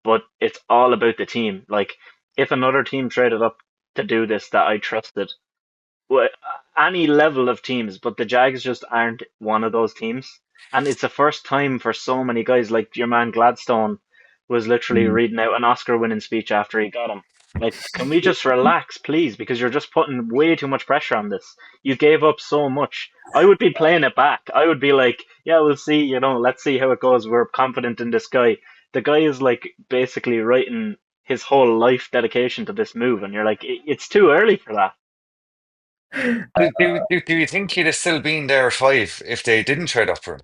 A: But it's all about the team. Like if another team traded up to do this that I trusted, well, any level of teams, but the Jags just aren't one of those teams. And it's the first time for so many guys, like your man Gladstone was literally
C: mm.
A: reading out an Oscar-winning speech after he got him. Like, can we just relax, please? Because you're just putting way too much pressure on this. You gave up so much. I would be playing it back. I would be like, yeah, we'll see, let's see how it goes. We're confident in this guy. The guy is like basically writing his whole life dedication to this move, and you're like, it's too early for that.
B: Do you think he'd have still been there at 5 if they didn't trade up for him?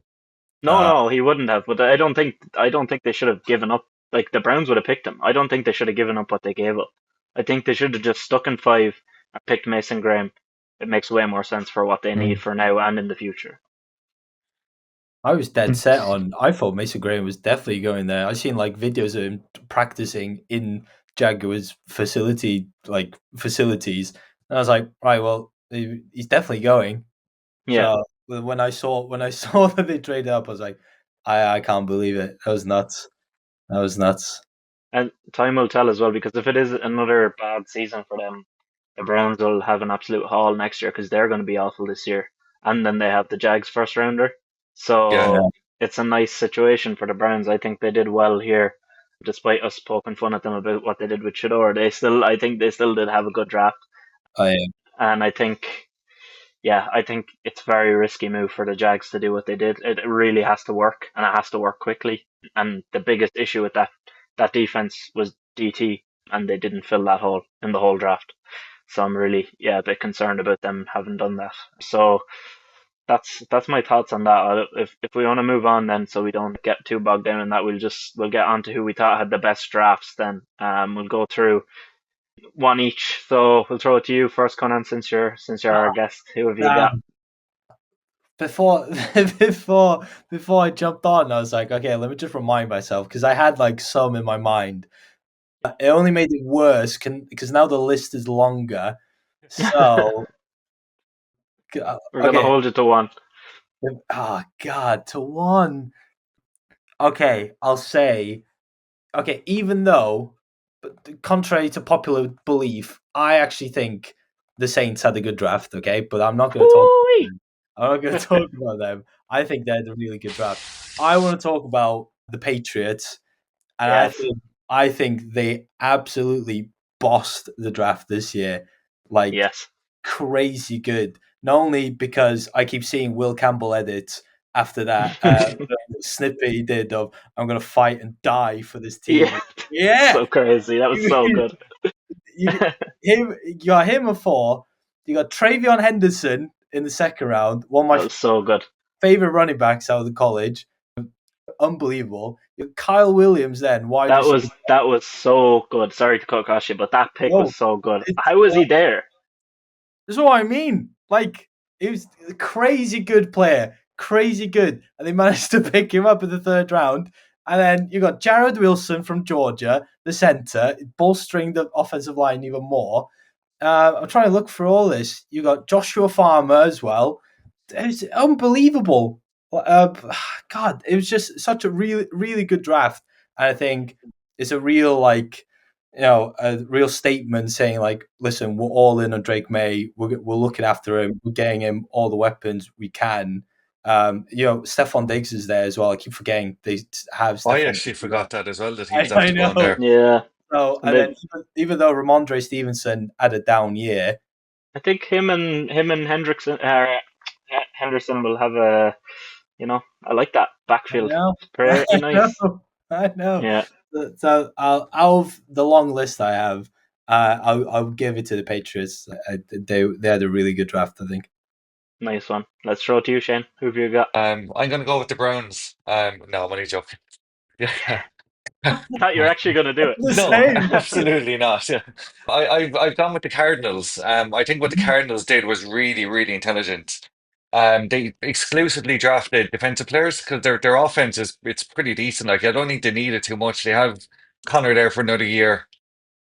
A: No,
C: uh,
A: no, he wouldn't have. But I don't think they should have given up. Like the Browns would have picked him. I don't think they should have given up what they gave up. I think they should have just stuck in 5 and picked Mason Graham. It makes way more sense for what they need
B: Mm.
A: for now and in the future.
C: I was dead set on. I thought Mason Graham was definitely going there. I seen like videos of him practicing in Jaguars facilities, and I was like, right, well, he's definitely going.
A: Yeah,
C: So when I saw that they traded up, I was like, I can't believe it. That was nuts. That was nuts.
A: and time will tell as well, because if it is another bad season for them, the Browns will have an absolute haul next year because they're going to be awful this year, and then they have the Jags first rounder.
B: Yeah.
A: So it's a nice situation for the Browns. I think they did well here, despite us poking fun at them about what they did with Shedeur. I think they still did have a good draft,
C: I
A: and I think it's a very risky move for the Jags to do what they did. It really has to work, and it has to work quickly. And the biggest issue with that defense was DT, and they didn't fill that hole in the whole draft. So I'm really, a bit concerned about them having done that. So that's my thoughts on that. If we want to move on then, so we don't get too bogged down in that, we'll get on to who we thought had the best drafts. Then we'll go through one each. So we'll throw it to you first, Conan, since you're our guest. Who have you got?
C: Damn. Before before I jumped on, I was like, okay, let me just remind myself because I had like some in my mind. It only made it worse because now the list is longer. So,
A: We're gonna
C: okay.
A: hold you to one.
C: Oh, God, to one. Okay, I'll say, okay, even though, but contrary to popular belief, I actually think the Saints had a good draft, okay? But I'm not going to talk about
A: Hoo-wee!
C: them. I'm not going to talk about them. I think they had a really good draft. I want to talk about the Patriots, and
A: Yes.
C: I think they absolutely bossed the draft this year. Like,
A: Yes.
C: crazy good. Not only because I keep seeing Will Campbell edits after that snippet he did of "I'm going to fight and die for this team."
A: Yeah.
C: Yeah,
A: So crazy. That was so good.
C: you, you got him a 4. You got Travion Henderson in the second round, one of
A: That
C: my
A: was so good.
C: favorite running backs out of the college. Unbelievable. You got Kyle Williams then, wide receiver.
A: That was so good. Sorry to cut across you, but that pick
C: No,
A: was so good.
C: it's
A: How was he there?
C: That's what I mean. Like, he was a crazy good player, crazy good, and they managed to pick him up in the third round. And then you got Jared Wilson from Georgia, the center, bolstering the offensive line even more. I'm trying to look for all this. You got Joshua Farmer as well. It's unbelievable. Uh, God, it was just such a really, really good draft. And I think it's a real, like, a real statement saying, like, listen, we're all in on Drake May. We're looking after him. We're getting him all the weapons we can. Stephon Diggs is there as well. I keep forgetting they have
B: I
C: Stephon
B: actually
C: Diggs.
B: forgot that as well, that he was
C: I
B: after going
C: know.
B: there.
A: Yeah.
C: So,
A: And
C: and then even though Ramondre Stevenson had a down year,
A: I think him and Henderson will have a I like that
C: I
A: backfield.
C: know,
A: It's pretty
C: I
A: nice.
C: know, I know.
A: Yeah.
C: So out of the long list I have, I'll give it to the Patriots. They had a really good draft, I think.
A: Nice one. Let's throw it to you, Shane. Who have you got?
B: I'm gonna go with the Browns. No, I'm only joking. Yeah.
A: Thought you were actually gonna do
C: The
B: No,
C: same.
B: absolutely not. Yeah. I've gone with the Cardinals. I think what the Cardinals did was really, really intelligent. They exclusively drafted defensive players because their offense it's pretty decent. Like I don't think they needed too much. They have Connor there for another year.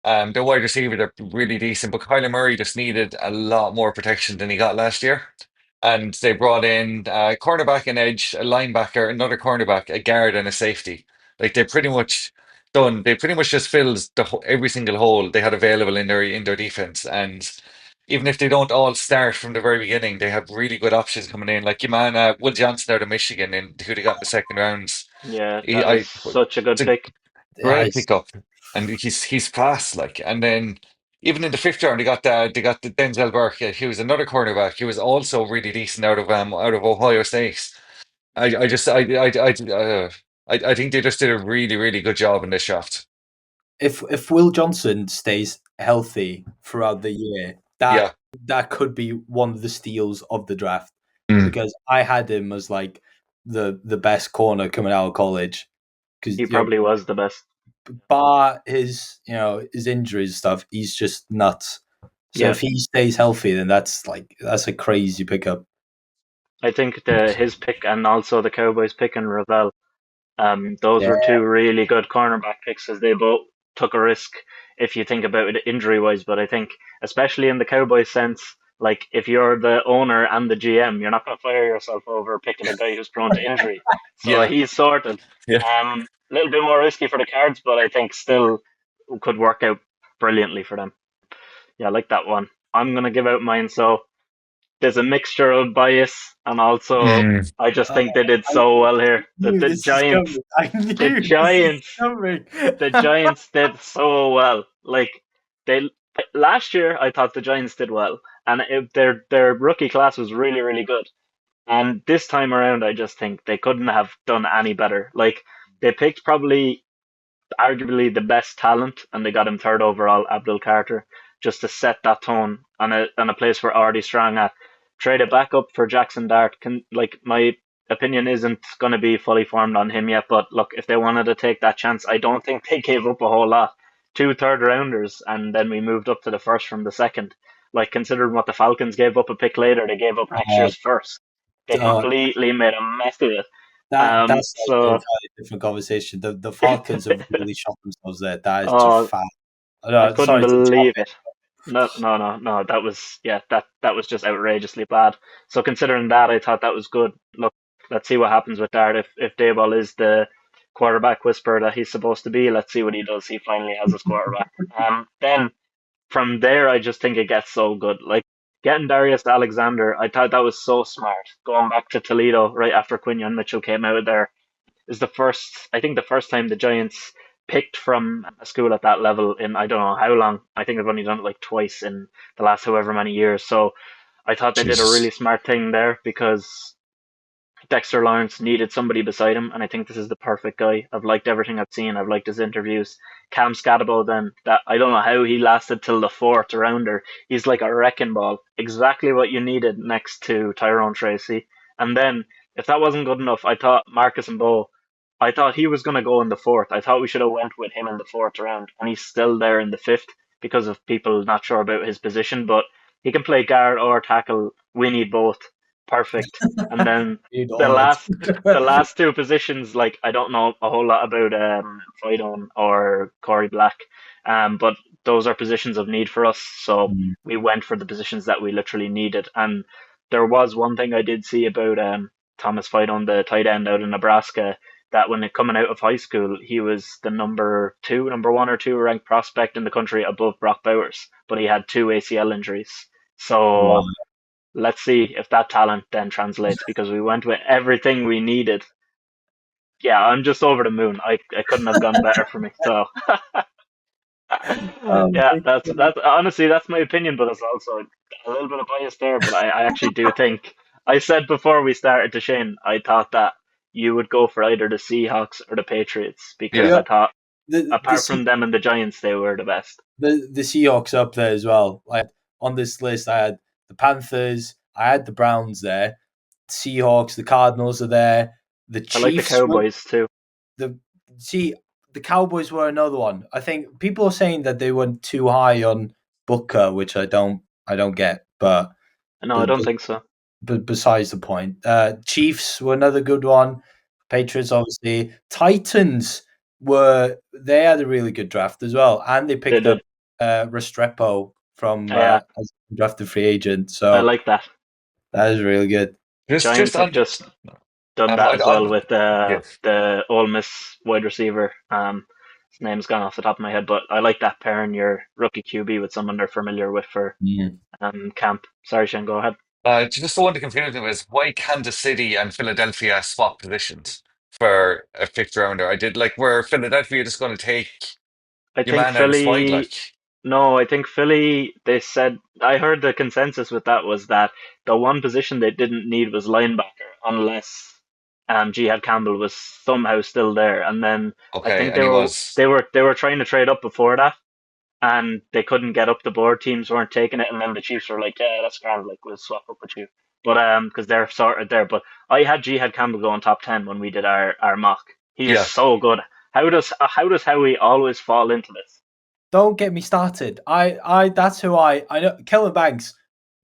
B: Their wide receiver, they're really decent, but Kyler Murray just needed a lot more protection than he got last year. And they brought in a cornerback, an edge, a linebacker, another cornerback, a guard, and a safety. Like they pretty much just filled every single hole they had available in their defense. And even if they don't all start from the very beginning, they have really good options coming in. Like your man, Will Johnson out of Michigan, and who they got in the second rounds.
A: Yeah,
B: He,
A: that is
B: I,
A: such a
B: it's
A: good
B: a
A: pick.
C: Yeah,
B: great pickup, and he's fast. Like, and then even in the fifth round, they got the Denzel Burke. He was another cornerback. He was also really decent out of Ohio State. I just I think they just did a really really good job in this draft.
C: if Will Johnson stays healthy throughout the year, that
B: Yeah.
C: that could be one of the steals of the draft
B: Mm.
C: because I had him as like the best corner coming out of college because
A: He probably was the best.
C: bar his injuries stuff, he's just nuts. So
A: Yeah,
C: if he stays healthy, then that's a crazy pickup.
A: I think his pick and also the Cowboys pick and Ravel. Those
C: Yeah,
A: were two really good cornerback picks as they both took a risk if you think about it injury wise. But I think, especially in the Cowboys sense, like if you're the owner and the GM, you're not going to fire yourself over picking a guy who's prone to injury. So
B: Yeah.
A: he's sorted.
B: Yeah.
A: A little bit more risky for the Cards, but I think still could work out brilliantly for them. Yeah, I like that one. I'm going to give out mine. So there's a mixture of bias and also
B: Mm.
A: I just
C: uh,
A: think they did
C: I
A: so well here.
C: knew this is coming. I
A: The
C: knew this is
A: Giants,
C: coming.
A: the Giants did so well. Like they last year, I thought the Giants did well, and their rookie class was really really good. And this time around, I just think they couldn't have done any better. Like they picked probably arguably the best talent, and they got him third overall, Abdul Carter, just to set that tone on a place we're already strong at. Trade it back up for Jackson Dart. My opinion isn't going to be fully formed on him yet, but look, if they wanted to take that chance, I don't think they gave up a whole lot. Two third rounders, and then we moved up to the first from the second. Like considering what the Falcons gave up a pick later, they gave up next
C: Uh,
A: year's first. They
C: uh,
A: completely made a mess of it.
C: That's like an
A: So
C: entirely different conversation. The Falcons have really shot themselves there. That is just
A: uh,
C: fat.
A: I
C: No,
A: couldn't
C: sorry to
A: believe
C: interrupt.
A: it. No, no, no, no. That was yeah. That was just outrageously bad. So considering that, I thought that was good. Look, let's see what happens with Dart. If Dayball is the quarterback whisperer that he's supposed to be, let's see what he does. He finally has his quarterback. Then from there, I just think it gets so good. Like getting Darius Alexander, I thought that was so smart. Going back to Toledo right after Quinion Mitchell came out of there is I think the first time the Giants picked from a school at that level in I don't know how long. I think they've only done it like twice in the last however many years. So I thought they did a really
B: Jesus.
A: smart thing there because Dexter Lawrence needed somebody beside him, and I think this is the perfect guy. I've liked everything I've seen. I've liked his interviews. Cam Scatabo, then that I don't know how he lasted till the fourth rounder. He's like a wrecking ball, exactly what you needed next to Tyrone Tracy. And then if that wasn't good enough, I thought Marcus and Bo. I thought he was going to go in the fourth. I thought we should have went with him in the fourth round, and he's still there in the fifth because of people not sure about his position. But he can play guard or tackle. We need both. Perfect. And then
C: Dude,
A: the
C: all it.
A: last the last two positions, like I don't know a whole lot about Fidon or Corey Black, but those are positions of need for us. So
C: Mm.
A: we went for the positions that we literally needed. And there was one thing I did see about Thomas Fidon, the tight end out in Nebraska, that when coming out of high school, he was the number one or two ranked prospect in the country above Brock Bowers, but he had two ACL injuries.
C: Wow.
A: So let's see if that talent then translates because we went with everything we needed. Yeah, I'm just over the moon. I couldn't have gone better for me. So yeah,
C: Big fan.
A: that's honestly that's my opinion, but it's also a little bit of bias there. But I actually do think I said before we started to Shane, I thought that you would go for either the Seahawks or the Patriots because
B: Yeah.
A: I thought
C: The
A: apart from them and the Giants, they were the best.
C: the Seahawks up there as well. Like on this list, I had the Panthers, I had the Browns there, Seahawks, the Cardinals are there, the
A: I like the
C: Chiefs were
A: Cowboys too.
C: the see the Cowboys were another one. I think people are saying that they went too high on Booker, which I don't get,
A: No, I
C: but
A: don't think so.
C: but besides the point. Chiefs were another good one. Patriots, obviously. Titans they had a really good draft as well, and they
A: They
C: picked
A: did.
C: up Restrepo from
A: Yeah,
C: as a drafted free agent.
A: I
C: So
A: like that.
C: that is really good.
B: Just
A: Giants have
B: on.
A: just done that as well
B: I
A: with
B: yeah.
A: the Ole Miss wide receiver. His name's gone off the top of my head, but I like that pairing your rookie QB with someone they're familiar with for
C: Mm.
A: camp. Sorry, Shane, go ahead.
B: Just the one to confuse me was why Kansas City and Philadelphia swap positions for a fifth rounder. I did like where Philadelphia just going to take
A: I
B: your
A: think
B: man out of spite,
A: Philly.
B: like
A: No, I think Philly. They said I heard the consensus with that was that the one position they didn't need was linebacker, unless Jihad Campbell was somehow still there. And then I
B: okay,
A: think
B: and he was
A: they were trying to trade up before that, and they couldn't get up the board. Teams weren't taking it, and then the Chiefs were like, "Yeah, that's grand. Like we'll swap up with you." But because they're sorted there. But I had Jihad Campbell go on top 10 when we did our mock. He's
B: yeah.
A: so good. How does Howie always fall into this?
C: Don't get me started. I that's who I know. Kellen Banks,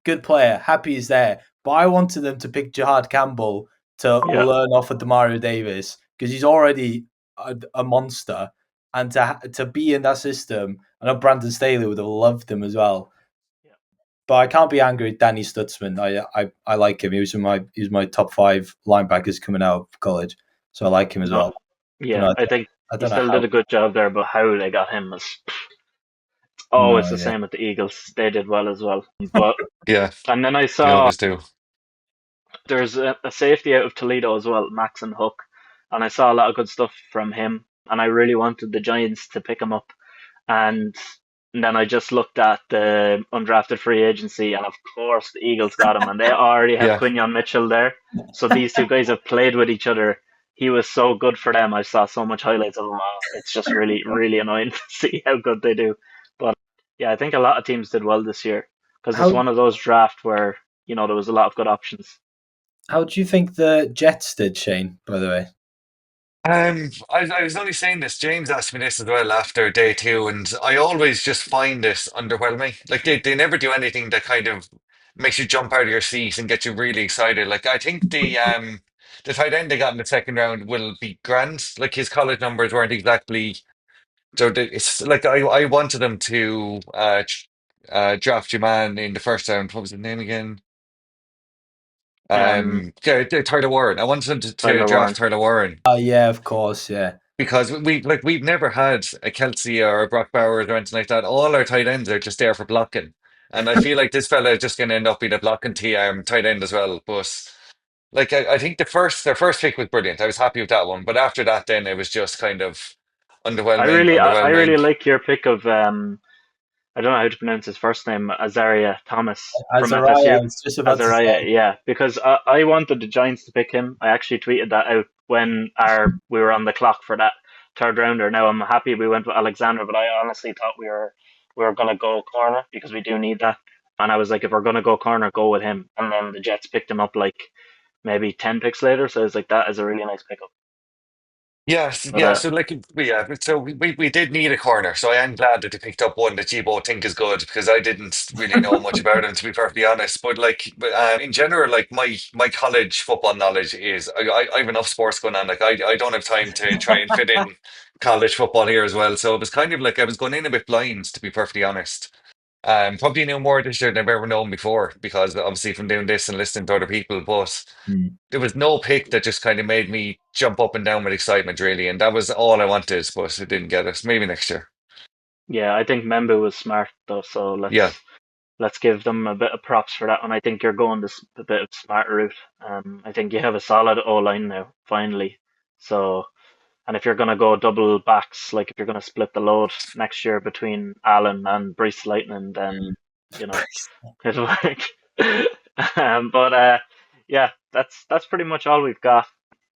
C: good player, happy he's there. But I wanted them to pick Jihad Campbell to
A: Yeah,
C: learn off of Demario Davis because he's already a monster, and to be in that system. I know Brandon Staley would have loved him as well.
A: yeah.
C: But I can't be angry at Danny Stutzman. I like him. He was my top five linebackers coming out of college, so I like him as
A: No,
C: well. Don't
A: yeah.
C: know.
A: I think
C: I
A: he
C: don't know
A: still did
C: how.
A: a good job there, but how they got him was
C: No
A: always the
C: idea.
A: same with the Eagles. They did well as well. But
B: Yeah,
A: and then I
B: they
A: saw
B: always do.
A: there's a safety out of Toledo as well, Max and Hook, and I saw a lot of good stuff from him, and I really wanted the Giants to pick him up. And then I just looked at the undrafted free agency, and of course the Eagles got him, and they already have
B: Yeah.
A: Quinion Mitchell there. So these two guys have played with each other. He was so good for them. I saw so much highlights of him. It's just really, really annoying to see how good they do. But yeah, I think a lot of teams did well this year because it's
C: How
A: one of those drafts where there was a lot of good options.
C: how do you think the Jets did, Shane? By the way.
B: I was only saying this. James asked me this as well after day two, and I always just find this underwhelming. Like they never do anything that kind of makes you jump out of your seat and get you really excited. Like I think the tight end they got in the second round will be grand. Like his college numbers weren't exactly. So it's like I wanted them to draft your man in the first round. What was his name again?
A: Um,
B: Yeah, Tyler Warren. I wanted them to
A: Tyler
B: draft
A: Warren.
B: Tyler Warren
C: Oh yeah, of course, yeah.
B: because we've never had a Kelsey or a Brock Bowers or anything like that. All our tight ends are just there for blocking, and I feel like this fella is just going to end up being a blocking tight end as well. But like I think their first pick was brilliant. I was happy with that one, but after that, then it was just kind of
A: I really
B: underwhelming.
A: like your pick of I don't know how to pronounce his first name, Azaria Thomas from
C: Azariah, I
A: FSU.
C: was just about to
A: Azariah,
C: say.
A: yeah, because I wanted the Giants to pick him. I actually tweeted that out when we were on the clock for that third rounder. Now I'm happy we went with Alexander, but I honestly thought we were gonna go corner because we do need that. And I was like, if we're gonna go corner, go with him. And then the Jets picked him up like maybe 10 picks later. So I was like, that is a really nice pickup.
B: Yes,
A: But
B: yeah. So like, we did need a corner. So I am glad that they picked up one that you both think is good because I didn't really know much about him to be perfectly honest. But in general, like my college football knowledge is I have enough sports going on. Like I don't have time to try and fit in college football here as well. So it was kind of like I was going in a bit blind to be perfectly honest. Probably knew more this year than I've ever known before because obviously from doing this and listening to other people, but
C: Hmm.
B: there was no pick that just kind of made me jump up and down with excitement, really, and that was all I wanted, but it didn't get us. Maybe next year.
A: yeah, I think Membu was smart though. So
B: Yeah,
A: let's give them a bit of props for that one. I think you're going this a bit of smart route. I think you have a solid O line now, finally. So, and if you're going to go double backs, like if you're going to split the load next year between Allen and Brees Lightning, then you know it'll work. But yeah, that's pretty much all we've got.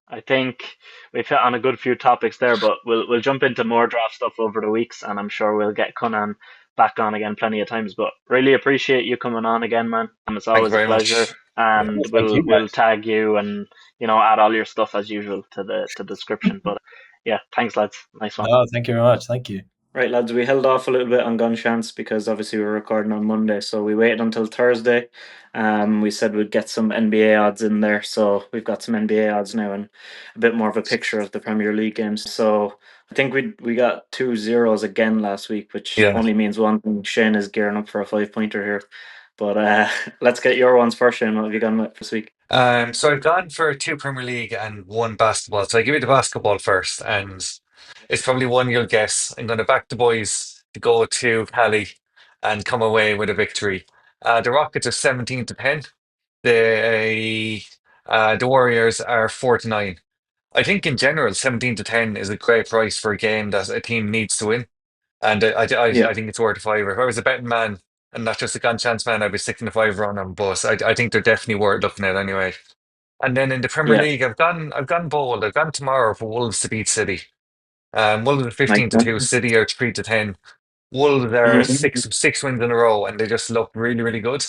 A: I think we've hit on a good few topics there, but we'll jump into more draft stuff over the weeks, and I'm sure we'll get Conan back on again plenty of times. But really appreciate you coming on again, man. It's
B: thank you
A: always a
B: very
A: pleasure,
B: much.
A: and
C: Thank
A: we'll
C: you,
A: we'll
C: guys.
A: tag you and add all your stuff as usual to the description. But yeah, thanks, lads. Nice one.
C: No, thank you very much. Thank you.
D: Right, lads, we held off a little bit on Gun Chance because obviously we were recording on Monday, so we waited until Thursday. We said we'd get some NBA odds in there, so we've got some NBA odds now and a bit more of a picture of the Premier League games. So I think we got 2 zeros again last week, which
B: Yeah.
D: only means one thing. Shane is gearing up for a 5-pointer here. But let's get your ones first, Shane. What have you gone with this week?
B: So I've gone for two Premier League and one basketball. So I give you the basketball first, and it's probably one you'll guess. I'm going to back the boys to go to Cali and come away with a victory. The Rockets are 17-10. The Warriors are 4-9. I think in general, 17-10 is a great price for a game that a team needs to win. And
D: Yeah,
B: I think it's worth a fiver. If I was a betting man and not just a gun chance man, I'd be sticking the fiver on them. But I think they're definitely worth looking at anyway. And then in the Premier
D: yeah,
B: League, I've gone bold. I've gone tomorrow for Wolves to beat City. Wolves are
D: nice
B: 15-2,
D: one.
B: City are 3-10. Wolves are
D: Mhm.
B: six wins in a row, and they just look really, really good.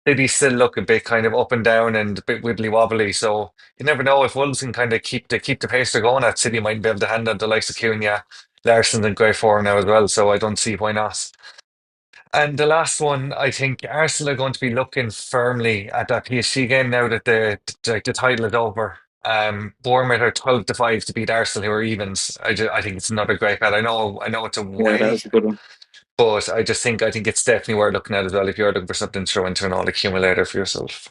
B: City still look a bit kind of up and down and a bit wibbly wobbly. So you never know if Wolves can kind of keep the pace they're going at. City might be able to handle the likes of Cunha, Larsson, and great form now as well. So I don't see why not. And the last one, I think Arsenal are going to be looking firmly at that PSG game now that the title is over. Bournemouth are 12-5 to beat Arsenal, who are evens. I think it's another great bet. I know it's
D: Yeah, that
B: away,
D: was a good one.
B: but I think it's definitely worth looking at as well if you're looking for something to throw into an all accumulator for yourself.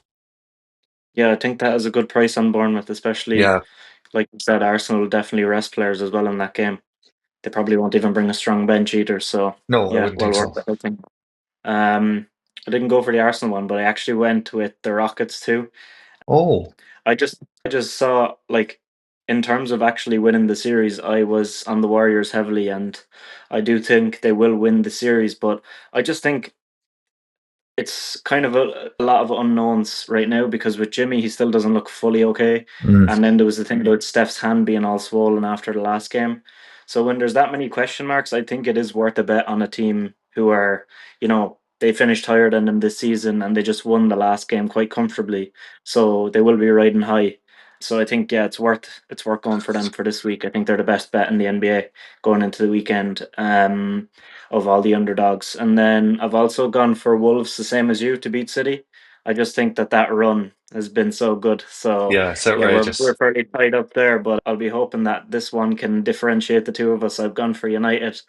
D: Yeah, I think that is a good price on Bournemouth, especially
B: Yeah,
D: like you said, Arsenal will definitely rest players as well in that game. They probably won't even bring a strong bench either. So
B: no, I
D: yeah,
B: wouldn't
D: well
B: think
D: worth
B: so.
D: it, I think. I didn't go for the Arsenal one, but I actually went with the Rockets too.
B: Oh,
D: I just saw like in terms of actually winning the series, I was on the Warriors heavily, and I do think they will win the series. But I just think it's kind of a lot of unknowns right now because with Jimmy, he still doesn't look fully okay.
B: mm,
D: And then there was the thing about Steph's hand being all swollen after the last game. So when there's that many question marks, I think it is worth a bet on a team who are, they finished higher than them this season and they just won the last game quite comfortably. So they will be riding high. So I think yeah, it's worth going for them for this week. I think they're the best bet in the NBA going into the weekend. Of all the underdogs. And then I've also gone for Wolves, the same as you, to beat City. I just think that run has been so good. So
B: Yeah, it's
D: yeah, we're
B: outrageous.
D: fairly tied up there, but I'll be hoping that this one can differentiate the two of us. I've gone for United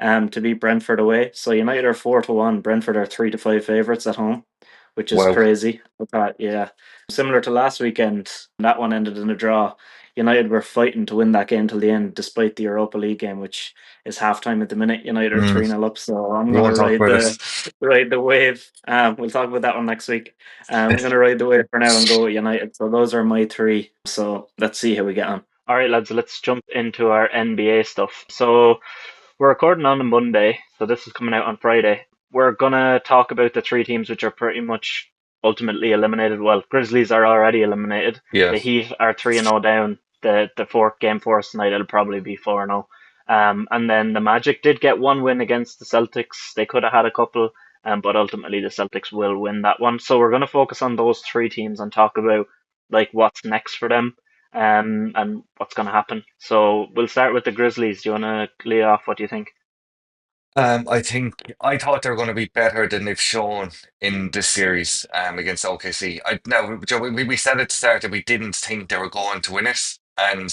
D: to beat Brentford away. So United are 4-1. Brentford are 3-5 favourites at home, which is
B: Wow.
D: crazy. I thought, yeah, similar to last weekend, that one ended in a draw. United were fighting to win that game till the end, despite the Europa League game, which is halftime at the minute. United are
B: Mm,
D: 3-0 up, so I'm
B: we
D: gonna
B: won't talk about it.
D: ride the wave. We'll talk about that one next week. I'm gonna ride the wave for now and go with United. So those are my three. So let's see how we get on.
A: All right, lads, let's jump into our NBA stuff. So we're recording on a Monday, so this is coming out on Friday. We're gonna talk about the three teams which are pretty much ultimately eliminated. Well, Grizzlies are already eliminated.
B: Yeah.
A: The Heat are 3-0 down. The fourth game for us tonight, it'll probably be 4-0. And then the Magic did get one win against the Celtics. They could have had a couple, but ultimately the Celtics will win that one. So we're gonna focus on those three teams and talk about like what's next for them, and what's going to happen. So we'll start with the Grizzlies. Do you want to lead off? What do you think?
B: I thought they were going to be better than they've shown in this series against OKC. Now, Joe, we said at the start that we didn't think they were going to win it, and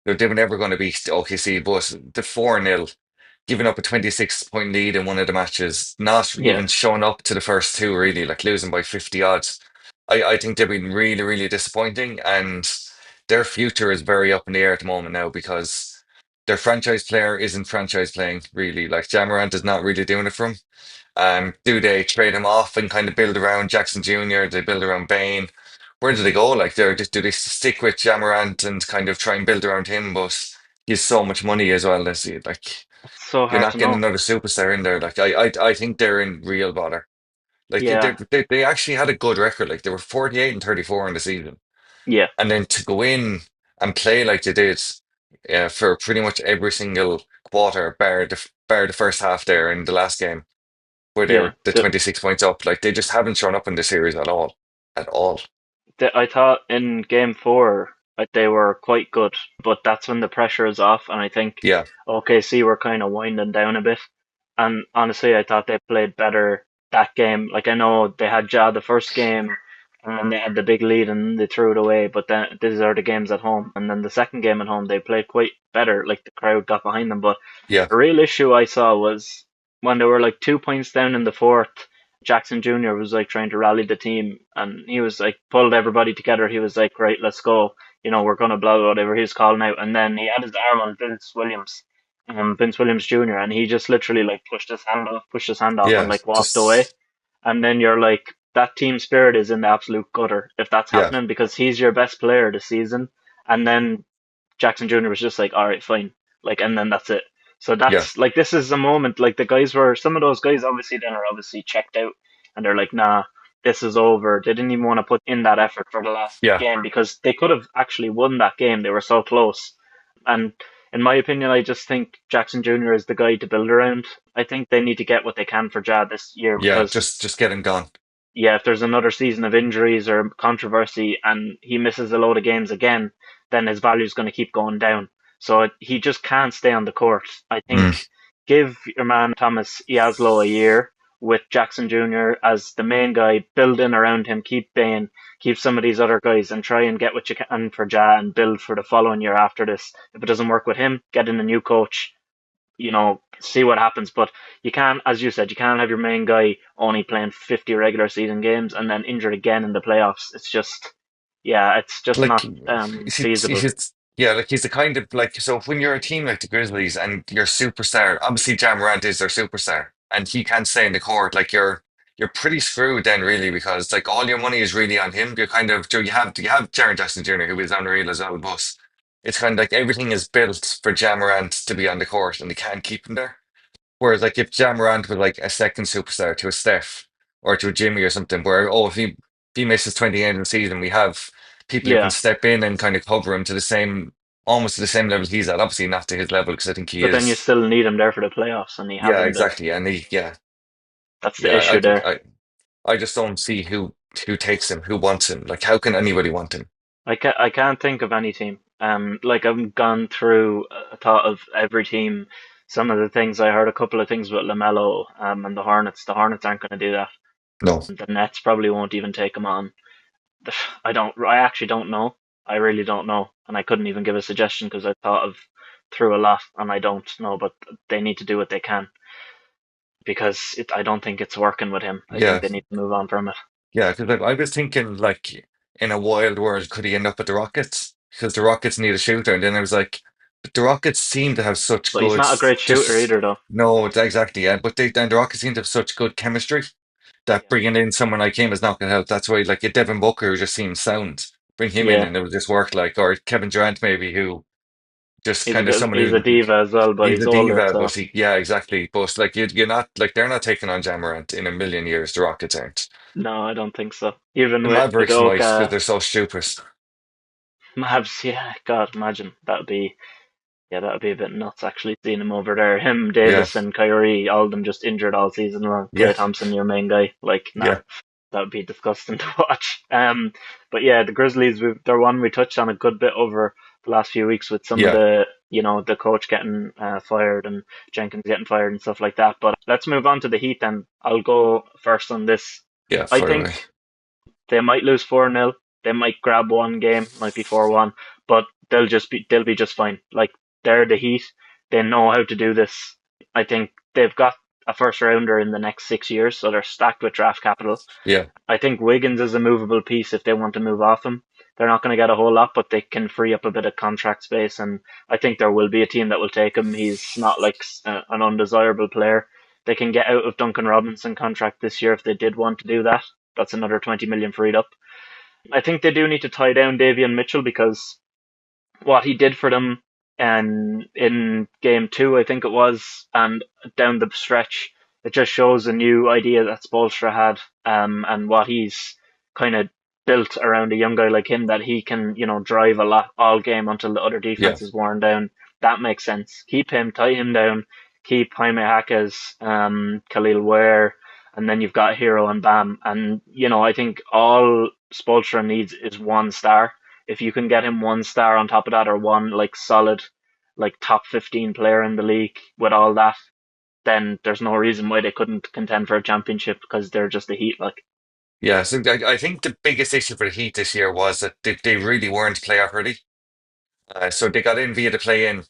B: they were never going to beat OKC. But the 4-0, giving up a 26-point lead in one of the matches, not
A: Yeah.
B: even showing up to the first two, really, like losing by 50 odds. I think they've been really, really disappointing, and their future is very up in the air at the moment now because their franchise player isn't franchise playing, really. Like, Ja Morant is not really doing it for him. Do they trade him off and kind of build around Jackson Jr.? Do they build around Bain? Where do they go? Like, do they stick with Ja Morant and kind of try and build around him? But he's so much money as well. This like
A: It's so
B: you're
A: hard
B: not
A: to
B: getting
A: know.
B: another superstar in there. Like I think they're in real bother. Like
A: Yeah.
B: they actually had a good record. Like they were 48 and 34 in the season,
A: Yeah.
B: and then to go in and play like they did, for pretty much every single quarter, bar the first half there in the last game where they
A: Yeah.
B: were the 26 points up. Like they just haven't shown up in the series at all, at all.
A: I thought in game four they were quite good, but that's when the pressure is off, and I think
B: Yeah,
A: OKC were kind of winding down a bit. And honestly, I thought they played better that game. Like I know they had Ja the first game, and then they had the big lead and they threw it away. But then these are the games at home, and then the second game at home they played quite better. Like the crowd got behind them. But
B: yeah,
A: a real issue I saw was when they were like 2 points down in the fourth. Jackson Jr. was like trying to rally the team, and he was like pulled everybody together. He was like, "Right, let's go. We're gonna blow whatever he's calling out." And then he had his arm on Vince Williams Jr. and he just literally like pushed his hand off, and
B: yeah.
A: like walked away.
B: Just
A: And then you're like, that team spirit is in the absolute gutter if that's
B: yeah,
A: happening because he's your best player this season. And then Jackson Jr. was just like, all right, fine. Like, and then that's it. So
B: yeah,
A: that's like, this is a moment, like, some of those guys obviously then are obviously checked out and they're like, nah, this is over. They didn't even want to put in that effort for the last
B: yeah,
A: game because they could have actually won that game. They were so close. And in my opinion, I just think Jackson Jr. is the guy to build around. I think they need to get what they can for Ja this year
B: yeah.
A: because
B: Just get him gone.
A: yeah, if there's another season of injuries or controversy and he misses a load of games again, then his value is going to keep going down. So he just can't stay on the court. I
B: Mm,
A: think give your man Thomas Iaslo a year with Jackson Jr. as the main guy, build in around him, keep Bain, keep some of these other guys, and try and get what you can for Ja and build for the following year after this. If it doesn't work with him, get in a new coach, see what happens. But you can't, as you said, you can't have your main guy only playing 50 regular season games and then injured again in the playoffs. It's just, yeah, it's just
B: like
A: not feasible.
B: he's yeah, like he's the kind of like so when you're a team like the Grizzlies and your superstar, obviously Ja Morant is their superstar, and he can't stay in the court. Like you're pretty screwed then, really, because like all your money is really on him. You're kind of you have Jaren Jackson Jr. who is unreal as well, but it's kind of like everything is built for Ja Morant to be on the court, and they can't keep him there. Whereas like if Ja Morant was like a second superstar to a Steph or to a Jimmy or something, where if he misses 20 games in the season, we have people who can
A: Yeah,
B: step in and kind of cover him to the same, almost to the same level he's at. Obviously not to his level because I think he
A: but then you
B: is.
A: still need him there for the playoffs, and he
B: Yeah,
A: hasn't been.
B: exactly. And
A: That's the
B: yeah,
A: issue there.
B: I just don't see who takes him, who wants him. Like how can anybody want him?
A: I can't think of any team. Like I've gone through a thought of every team. Some of the things I heard a couple of things with Lamelo, and the Hornets. The Hornets aren't going to do that.
B: No.
A: The Nets probably won't even take him on. I actually don't know. I really don't know, and I couldn't even give a suggestion because I thought of through a lot, and I don't know. But they need to do what they can because I don't think it's working with him. I think
B: Yeah,
A: they need to move on from it.
B: yeah. Because I was thinking, like, in a wild world, could he end up at the Rockets? Because the Rockets need a shooter, and then I was like, but the Rockets seem to have such
A: But he's
B: good,
A: not a great shooter
B: just
A: either, though.
B: no, exactly, yeah. But and the Rockets seem to have such good chemistry that
A: Yeah,
B: bringing in someone like him is not going to help. That's why, like, Devin Booker who just seems sound. Bring him in,
A: yeah.
B: and it will just work. Like, or Kevin Durant maybe, who just kind of someone
A: He's a
B: who
A: diva as well, but
B: he's
A: he's
B: a
A: older,
B: diva,
A: so
B: but yeah, exactly. But like you're not like they're not taking on Jamorant in a million years. The Rockets aren't.
A: no, I don't think so. Even
B: The
A: with
B: Mavericks might because
A: Udoka,
B: they're so stupid.
A: Mavs, yeah, God, imagine that'd be. Yeah, that would be a bit nuts actually seeing him over there. Him,
B: Yeah,
A: Davis, and Kyrie, all of them just injured all season long.
B: yeah,
A: Klay Thompson, your main guy. Like, nah,
B: yeah,
A: that would be disgusting to watch. But yeah, the Grizzlies, they're one we touched on a good bit over the last few weeks with some of
B: yeah,
A: the, the coach getting fired and Jenkins getting fired and stuff like that. But let's move on to the Heat then. I'll go first on this.
B: yeah.
A: I
B: Fire away.
A: think they might lose 4-0. They might grab one game, might be 4-1, but they'll be just fine. Like they're the Heat. They know how to do this. I think they've got a first rounder in the next 6 years, so they're stacked with draft capital.
B: Yeah,
A: I think Wiggins is a movable piece if they want to move off him. They're not going to get a whole lot, but they can free up a bit of contract space, and I think there will be a team that will take him. He's not like an undesirable player. They can get out of Duncan Robinson contract this year if they did want to do that. That's another 20 million freed up. I think they do need to tie down Davion Mitchell because what he did for them and in game two, I think it was, and down the stretch, it just shows a new idea that Spolstra had, and what he's kind of built around a young guy like him that he can, drive a lot all game until the other
B: yeah,
A: defense is worn down. That makes sense. Keep him, tie him down, keep Jaime Jaquez, Khalil Ware, and then you've got Hero and Bam. And, I think all Spolstra needs is one star. If you can get him one star on top of that or one like solid like top 15 player in the league with all that, then there's no reason why they couldn't contend for a championship because they're just a Heat like.
B: yeah. So I think the biggest issue for the Heat this year was that they really weren't playoff ready. So they got in via the play-in.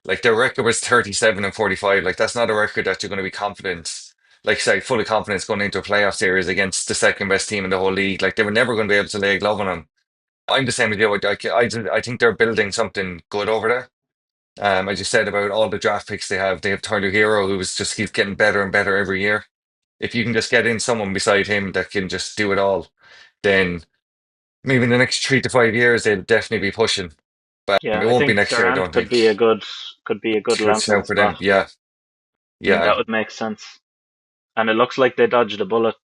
B: Like their record was 37-45. Like that's not a record that you're going to be confident, like say, fully confident going into a playoff series against the second best team in the whole league. Like they were never going to be able to lay a glove on them. I'm the same with you. I think they're building something good over there. As you said about all the draft picks they have Tyler Hero, just keeps getting better and better every year. If you can just get in someone beside him that can just do it all, then maybe in the next 3 to 5 years they'll definitely be pushing. But
A: Yeah,
B: it
A: I
B: won't be
A: think
B: next year, I
A: Durant
B: don't
A: could
B: think.
A: be a good
B: Good
A: landing
B: shout for them.
A: spot.
B: Yeah, yeah,
A: That would make sense. And it looks like they dodged a bullet.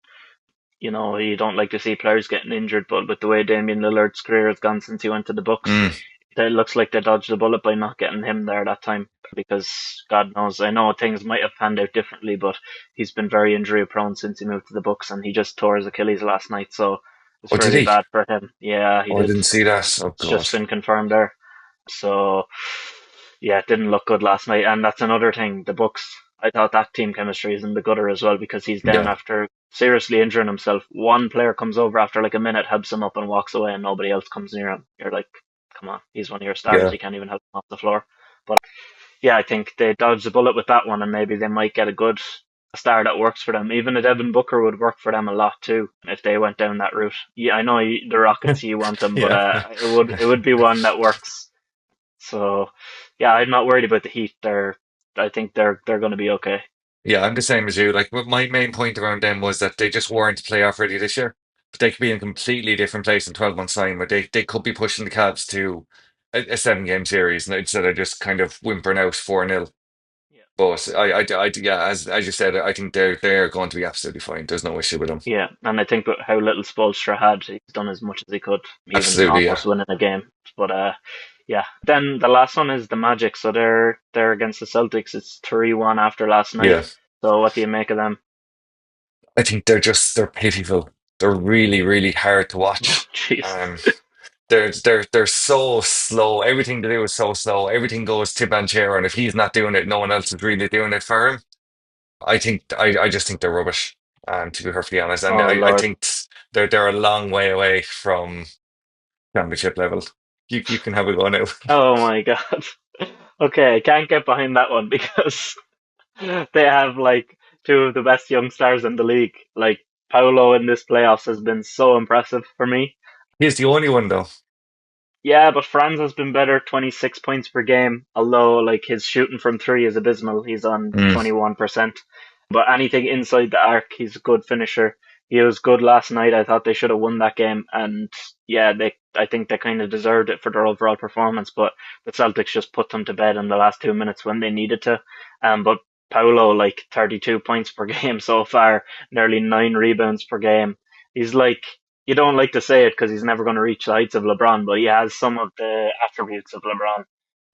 A: You don't like to see players getting injured, but with the way Damian Lillard's career has gone since he went to the Bucks,
B: mm,
A: it looks like they dodged a bullet by not getting him there that time because God knows, I know things might have panned out differently, but he's been very injury prone since he moved to the Bucks and he just tore his Achilles last night, so it's
B: oh, did
A: really
B: he?
A: bad for him. Yeah, he
B: Oh, I
A: did.
B: didn't see that. Oh
A: It's
B: God.
A: just been confirmed there. So yeah, it didn't look good last night, and that's another thing. The Bucks, I thought that team chemistry is in the gutter as well because he's down
B: Yeah,
A: after seriously injuring himself. One player comes over after like a minute, helps him up, and walks away, and nobody else comes near him. You're like, come on, he's one of your stars.
B: yeah,
A: You can't even help him off the floor. But yeah, I think they dodged a bullet with that one, and maybe they might get a good star that works for them. Even a Devin Booker would work for them a lot too if they went down that route. Yeah, I know the Rockets, you want them, but
B: yeah.
A: it would be one that works. So yeah, I'm not worried about the Heat. I think they're going to be okay.
B: Yeah, I'm the same as you. Like, but my main point around them was that they just weren't playoff ready this year. But they could be in a completely different place in 12 months' time, where they could be pushing the Cavs to a 7 game series instead of just kind of whimpering out 4-0.
A: Yeah.
B: But yeah, as you said, I think they're going to be absolutely fine. There's no issue with them.
A: Yeah, and I think with how little Spoelstra had, he's done as much as he could, even
B: Absolutely, yeah,
A: almost winning a game. But yeah. Then the last one is the Magic. So they're against the Celtics. It's 3-1 after last night.
B: yeah.
A: So what do you make of them?
B: I think they're pitiful. They're really, really hard to
A: Oh,
B: watch.
A: jeez.
B: Um, they're so slow. Everything they do is so slow. Everything goes to Banchero, and if he's not doing it, no one else is really doing it for him. I just think they're rubbish. To be perfectly honest, and
A: Oh
B: I
A: Lord.
B: think they're a long way away from championship level. You can have a go now.
A: Oh my God. Okay, I can't get behind that one because they have like two of the best young stars in the league. Like Paulo in this playoffs has been so impressive for me.
B: He's the only one though.
A: Yeah, but Franz has been better, 26 points per game, although like his shooting from three is abysmal. He's on
B: Mm,
A: 21%. But anything inside the arc, he's a good finisher. He was good last night. I thought they should have won that game, and yeah, I think they kind of deserved it for their overall performance, but the Celtics just put them to bed in the last 2 minutes when they needed to. But Paulo, like 32 points per game so far, nearly 9 rebounds per game. He's like, you don't like to say it because he's never going to reach the heights of LeBron, but he has some of the attributes of LeBron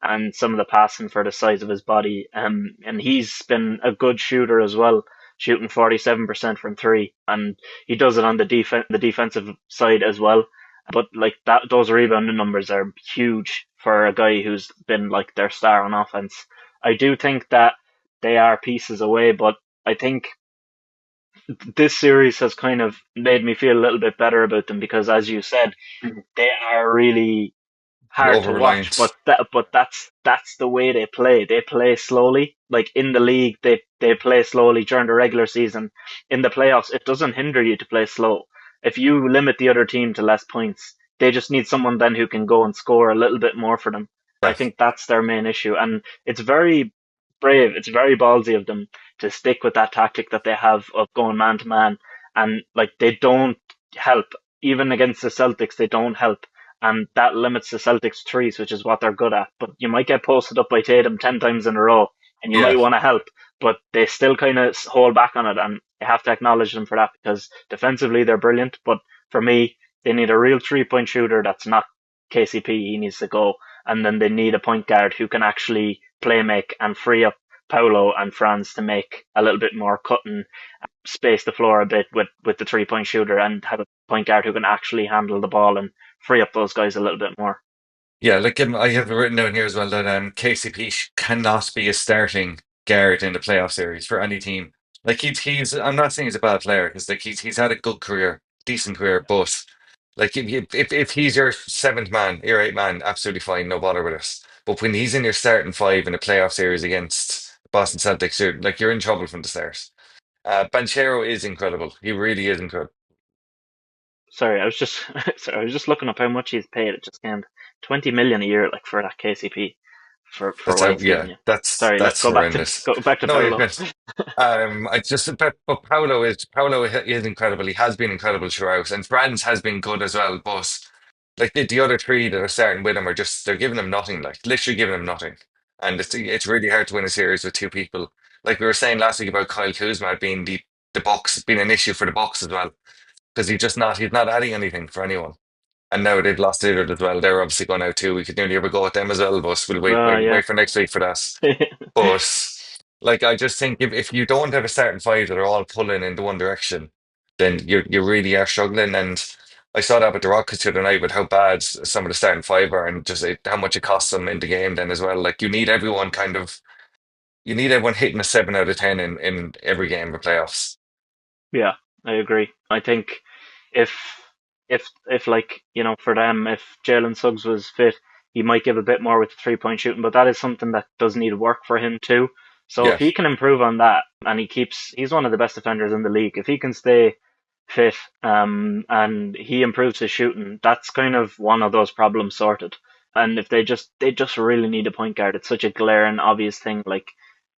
A: and some of the passing for the size of his body. And he's been a good shooter as well, shooting 47% from three, and he does it on the defensive side as well. But like that, those rebounding numbers are huge for a guy who's been like their star on offense. I do think that they are pieces away, but I think this series has kind of made me feel a little bit better about them because, as you said, they are really hard
B: over
A: to watch.
B: reliant.
A: But that's the way they play. They play slowly. Like in the league, they play slowly during the regular season. In the playoffs, it doesn't hinder you to play slow. If you limit the other team to less points, they just need someone then who can go and score a little bit more for them. I
B: Yeah,
A: think that's their main issue, and it's very brave. It's very ballsy of them to stick with that tactic that they have of going man to man, and like they don't help even against the Celtics. They don't help, and that limits the Celtics' threes, which is what they're good at. But you might get posted up by Tatum 10 times in a row, and you
B: yeah,
A: might want to help, but they still kind of hold back on it, and you have to acknowledge them for that because defensively they're brilliant. But for me, they need a real 3 point shooter that's not KCP. He needs to go, and then they need a point guard who can actually play make and free up Paulo and Franz to make a little bit more cutting, space the floor a bit with the 3 point shooter, and have a point guard who can actually handle the ball and free up those guys a little bit more.
B: yeah. Like I have it written down here as well that KCP cannot be a starting guard in the playoff series for any team. Like he's I'm not saying he's a bad player because like he's had a good career, decent career, but like if he's your seventh man, your eighth man, absolutely fine, no bother with us. But when he's in your starting five in a playoff series against Boston Celtics, you're in trouble from the start. Banchero is incredible. He really is incredible.
A: Sorry, I was just sorry, I was just looking up how much he's paid. It just came 20 million a year, like for that KCP for
B: That's out.
A: White's
B: Yeah,
A: giving you.
B: that's
A: Sorry, let's
B: that's
A: go back to
B: horrendous. No, you're
A: Paolo.
B: good. I just but Paulo is incredible. He has been incredible throughout, and Franz has been good as well. But like the other three that are starting with him are just they're giving him nothing, like literally giving him nothing. And it's really hard to win a series with two people. Like we were saying last week about Kyle Kuzma being the Bucks being an issue for the Bucks as well because he's not adding anything for anyone. And now they've lost Lillard as well. They're obviously gone out too. We could nearly ever go with them as well, but we'll
A: Yeah.
B: wait for next week for that. But like I just think if you don't have a starting five that are all pulling in the one direction, then you really are struggling. And I saw that with the Rockets the other night with how bad some of the starting five are and just how much it costs them in the game then as well. Like you need everyone hitting a 7 out of 10 in every game of playoffs.
A: Yeah, I agree. I think if if like for them, if Jalen Suggs was fit, he might give a bit more with the 3 point shooting, but that is something that does need work for him too. So if
B: Yeah,
A: he can improve on that, and he's one of the best defenders in the league. If he can stay fit, and he improves his shooting, that's kind of one of those problems sorted. And if they just really need a point guard. It's such a glaring obvious thing. Like,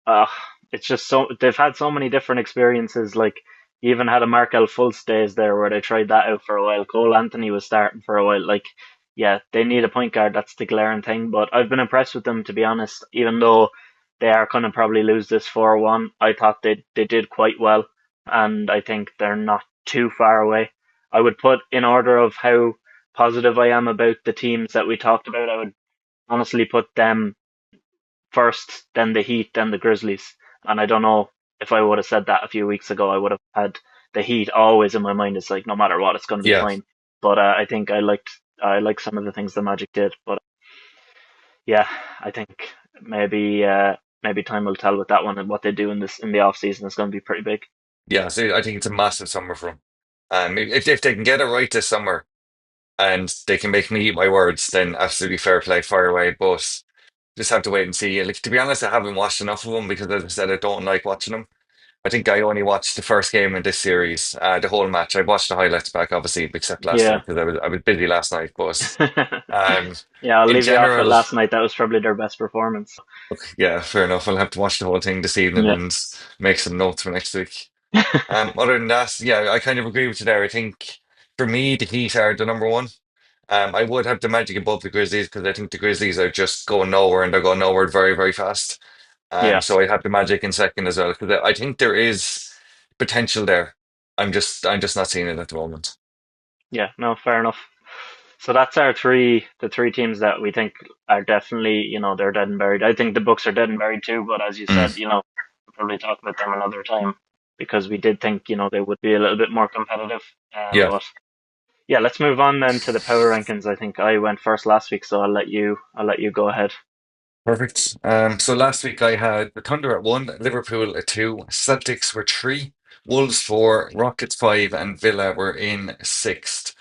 A: uh, it's just so they've had so many different experiences. Like you even had a Markel Fultz days there where they tried that out for a while. Cole Anthony was starting for a while. Like, yeah, they need a point guard. That's the glaring thing. But I've been impressed with them, to be honest. Even though they are going to probably lose this 4-1, I thought they did quite well, and I think they're not too far away. I would put in order of how positive I am about the teams that we talked about. I would honestly put them first, then the Heat, then the Grizzlies. And I don't know if I would have said that a few weeks ago, I would have had the Heat always in my mind. It's like no matter what, it's going to be
B: yeah.
A: fine. But I think I liked some of the things the Magic did. But yeah, I think maybe maybe time will tell with that one, and what they do in the off season is going to be pretty big.
B: Yeah, so I think it's a massive summer for them. If they can get it right this summer and they can make me eat my words, then absolutely fair play, fire away. But just have to wait and see. Like, to be honest, I haven't watched enough of them because, as I said, I don't like watching them. I think I only watched the first game in this series, the whole match. I watched the highlights back, obviously, except last
A: Yeah.
B: night because I was busy last night. But um,
A: Yeah, I'll
B: in
A: leave you off with
B: general,
A: last night. That was probably their best performance.
B: yeah, fair enough. I'll have to watch the whole thing this evening
A: Yeah.
B: and make some notes for next week. Other than that, yeah, I kind of agree with you there. I think for me, the Heat are the number one. I would have the Magic above the Grizzlies because I think the Grizzlies are just going nowhere and they're going nowhere very, very fast.
A: Yeah.
B: So I'd have the Magic in second as well because I think there is potential there. I'm just not seeing it at the moment.
A: Yeah. No, fair enough. So that's the three teams that we think are definitely, they're dead and buried. I think the Bucks are dead and buried too, but as you
B: Mm,
A: said, we'll probably talk about them another time because we did think, they would be a little bit more competitive.
B: yeah,
A: But yeah, let's move on then to the power rankings. I think I went first last week, so I'll let you go ahead.
B: perfect. So last week I had the Thunder at one, Liverpool at two, Celtics were three, Wolves four, Rockets five, and Villa were in sixth.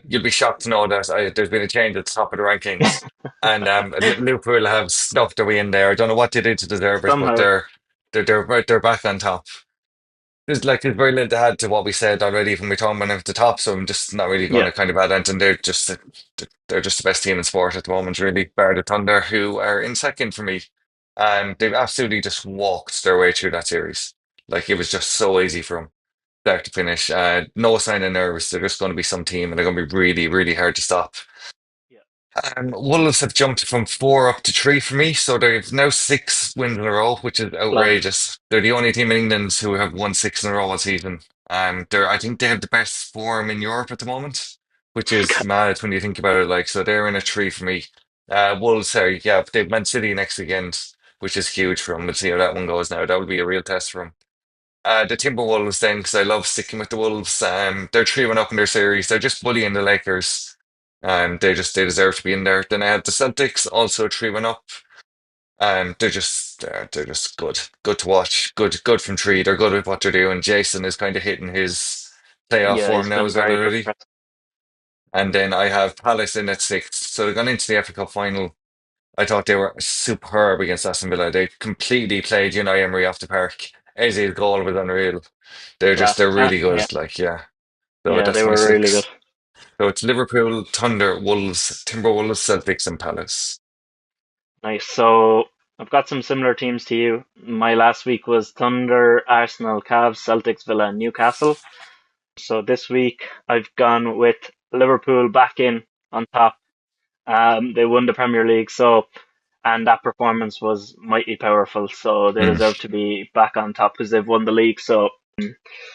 B: You'll be shocked to know that there's been a change at the top of the rankings, and Liverpool have snuffed their way in there. I don't know what they did to deserve it, but
A: Somehow,
B: they're back on top. There's very little to add to what we said already when we talked about them at the top, so I'm just not really going
A: yeah,
B: to kind of add anything. They're just the best team in sport at the moment, really. Bar the Thunder, who are in second for me, and they've absolutely just walked their way through that series. Like it was just so easy for them start to finish. No sign of nerves. They're just going to be some team, and they're going to be really, really hard to stop.
A: yeah,
B: Wolves have jumped from four up to three for me, so they've now six wins in a row, which is
A: blimey,
B: outrageous. They're the only team in England who have won six in a row all season. I think they have the best form in Europe at the moment, which is mad when you think about it. Like, so they're in a three for me. Wolves are, yeah, they've Man City next weekend, which is huge for them. We'll see how that one goes now. That would be a real test for them. The Timberwolves then, because I love sticking with the Wolves. They're 3-1 up in their series. They're just bullying the Lakers. They deserve to be in there. Then I had the Celtics also 3-1 up. They're just good to watch. Good from three. They're good at what they're doing. Jason is kind of hitting his playoff
A: yeah,
B: form
A: he's
B: now
A: been
B: as well
A: very
B: already.
A: impressive.
B: And then I have Palace in at sixth. So they're gone into the FA Cup final. I thought they were superb against Aston Villa. They completely played Unai Emery off the park. Eze's goal was unreal.
A: Class.
B: They're really
A: Yeah,
B: good. Like, yeah. So
A: yeah, they
B: that's my
A: were really good.
B: six. So it's Liverpool, Thunder, Wolves, Timberwolves, Celtics, and Palace.
A: Nice. So I've got some similar teams to you. My last week was Thunder, Arsenal, Cavs, Celtics, Villa, and Newcastle. So this week I've gone with Liverpool back in on top. They won the Premier League, and that performance was mighty powerful. So they
B: Mm,
A: deserve to be back on top because they've won the league. So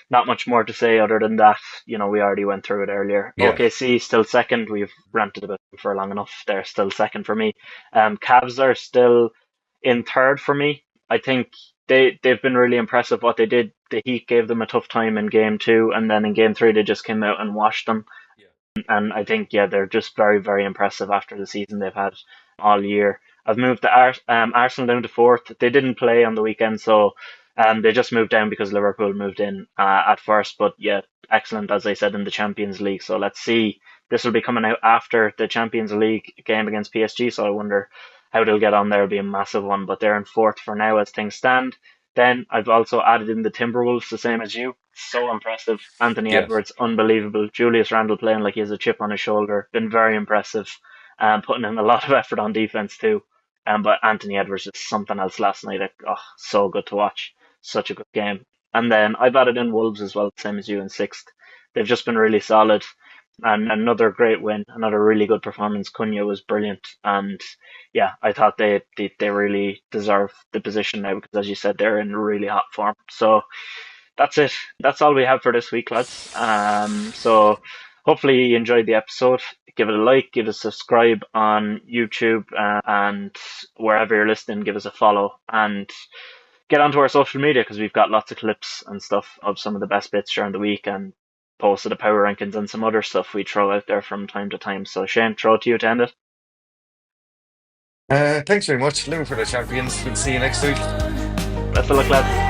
A: not much more to say other than that. We already went through it earlier.
B: yeah,
A: OKC still second. We've ranted about them for long enough. They're still second for me. Cavs are still in third for me. I think they've been really impressive what they did. The Heat gave them a tough time in game two, and then in game three they just came out and washed them. And I think, yeah, they're just very, very impressive after the season they've had all year. I've moved Arsenal down to fourth. They didn't play on the weekend, so they just moved down because Liverpool moved in at first. But yeah, excellent, as I said, in the Champions League. So let's see. This will be coming out after the Champions League game against PSG, so I wonder how they'll get on there. It'll be a massive one, but they're in fourth for now as things stand. Then I've also added in the Timberwolves, the same as you. So impressive. Anthony
B: yeah,
A: Edwards, unbelievable. Julius Randle playing like he has a chip on his shoulder. Been very impressive. Putting in a lot of effort on defense too. But Anthony Edwards is something else last night. Oh, so good to watch. Such a good game. And then I've added in Wolves as well, same as you in sixth. They've just been really solid. And another great win, another really good performance. Cunha was brilliant. And yeah, I thought they really deserve the position now because, as you said, they're in really hot form. So that's it. That's all we have for this week, lads. So hopefully you enjoyed the episode. Give it a like, give us a subscribe on YouTube, and wherever you're listening, give us a follow and get onto our social media because we've got lots of clips and stuff of some of the best bits during the week and post of the power rankings and some other stuff we throw out there from time to time. So Shane, throw it to you to end it.
B: Thanks very much. Liverpool are champions. We'll see you next week.
A: Best of luck, lads.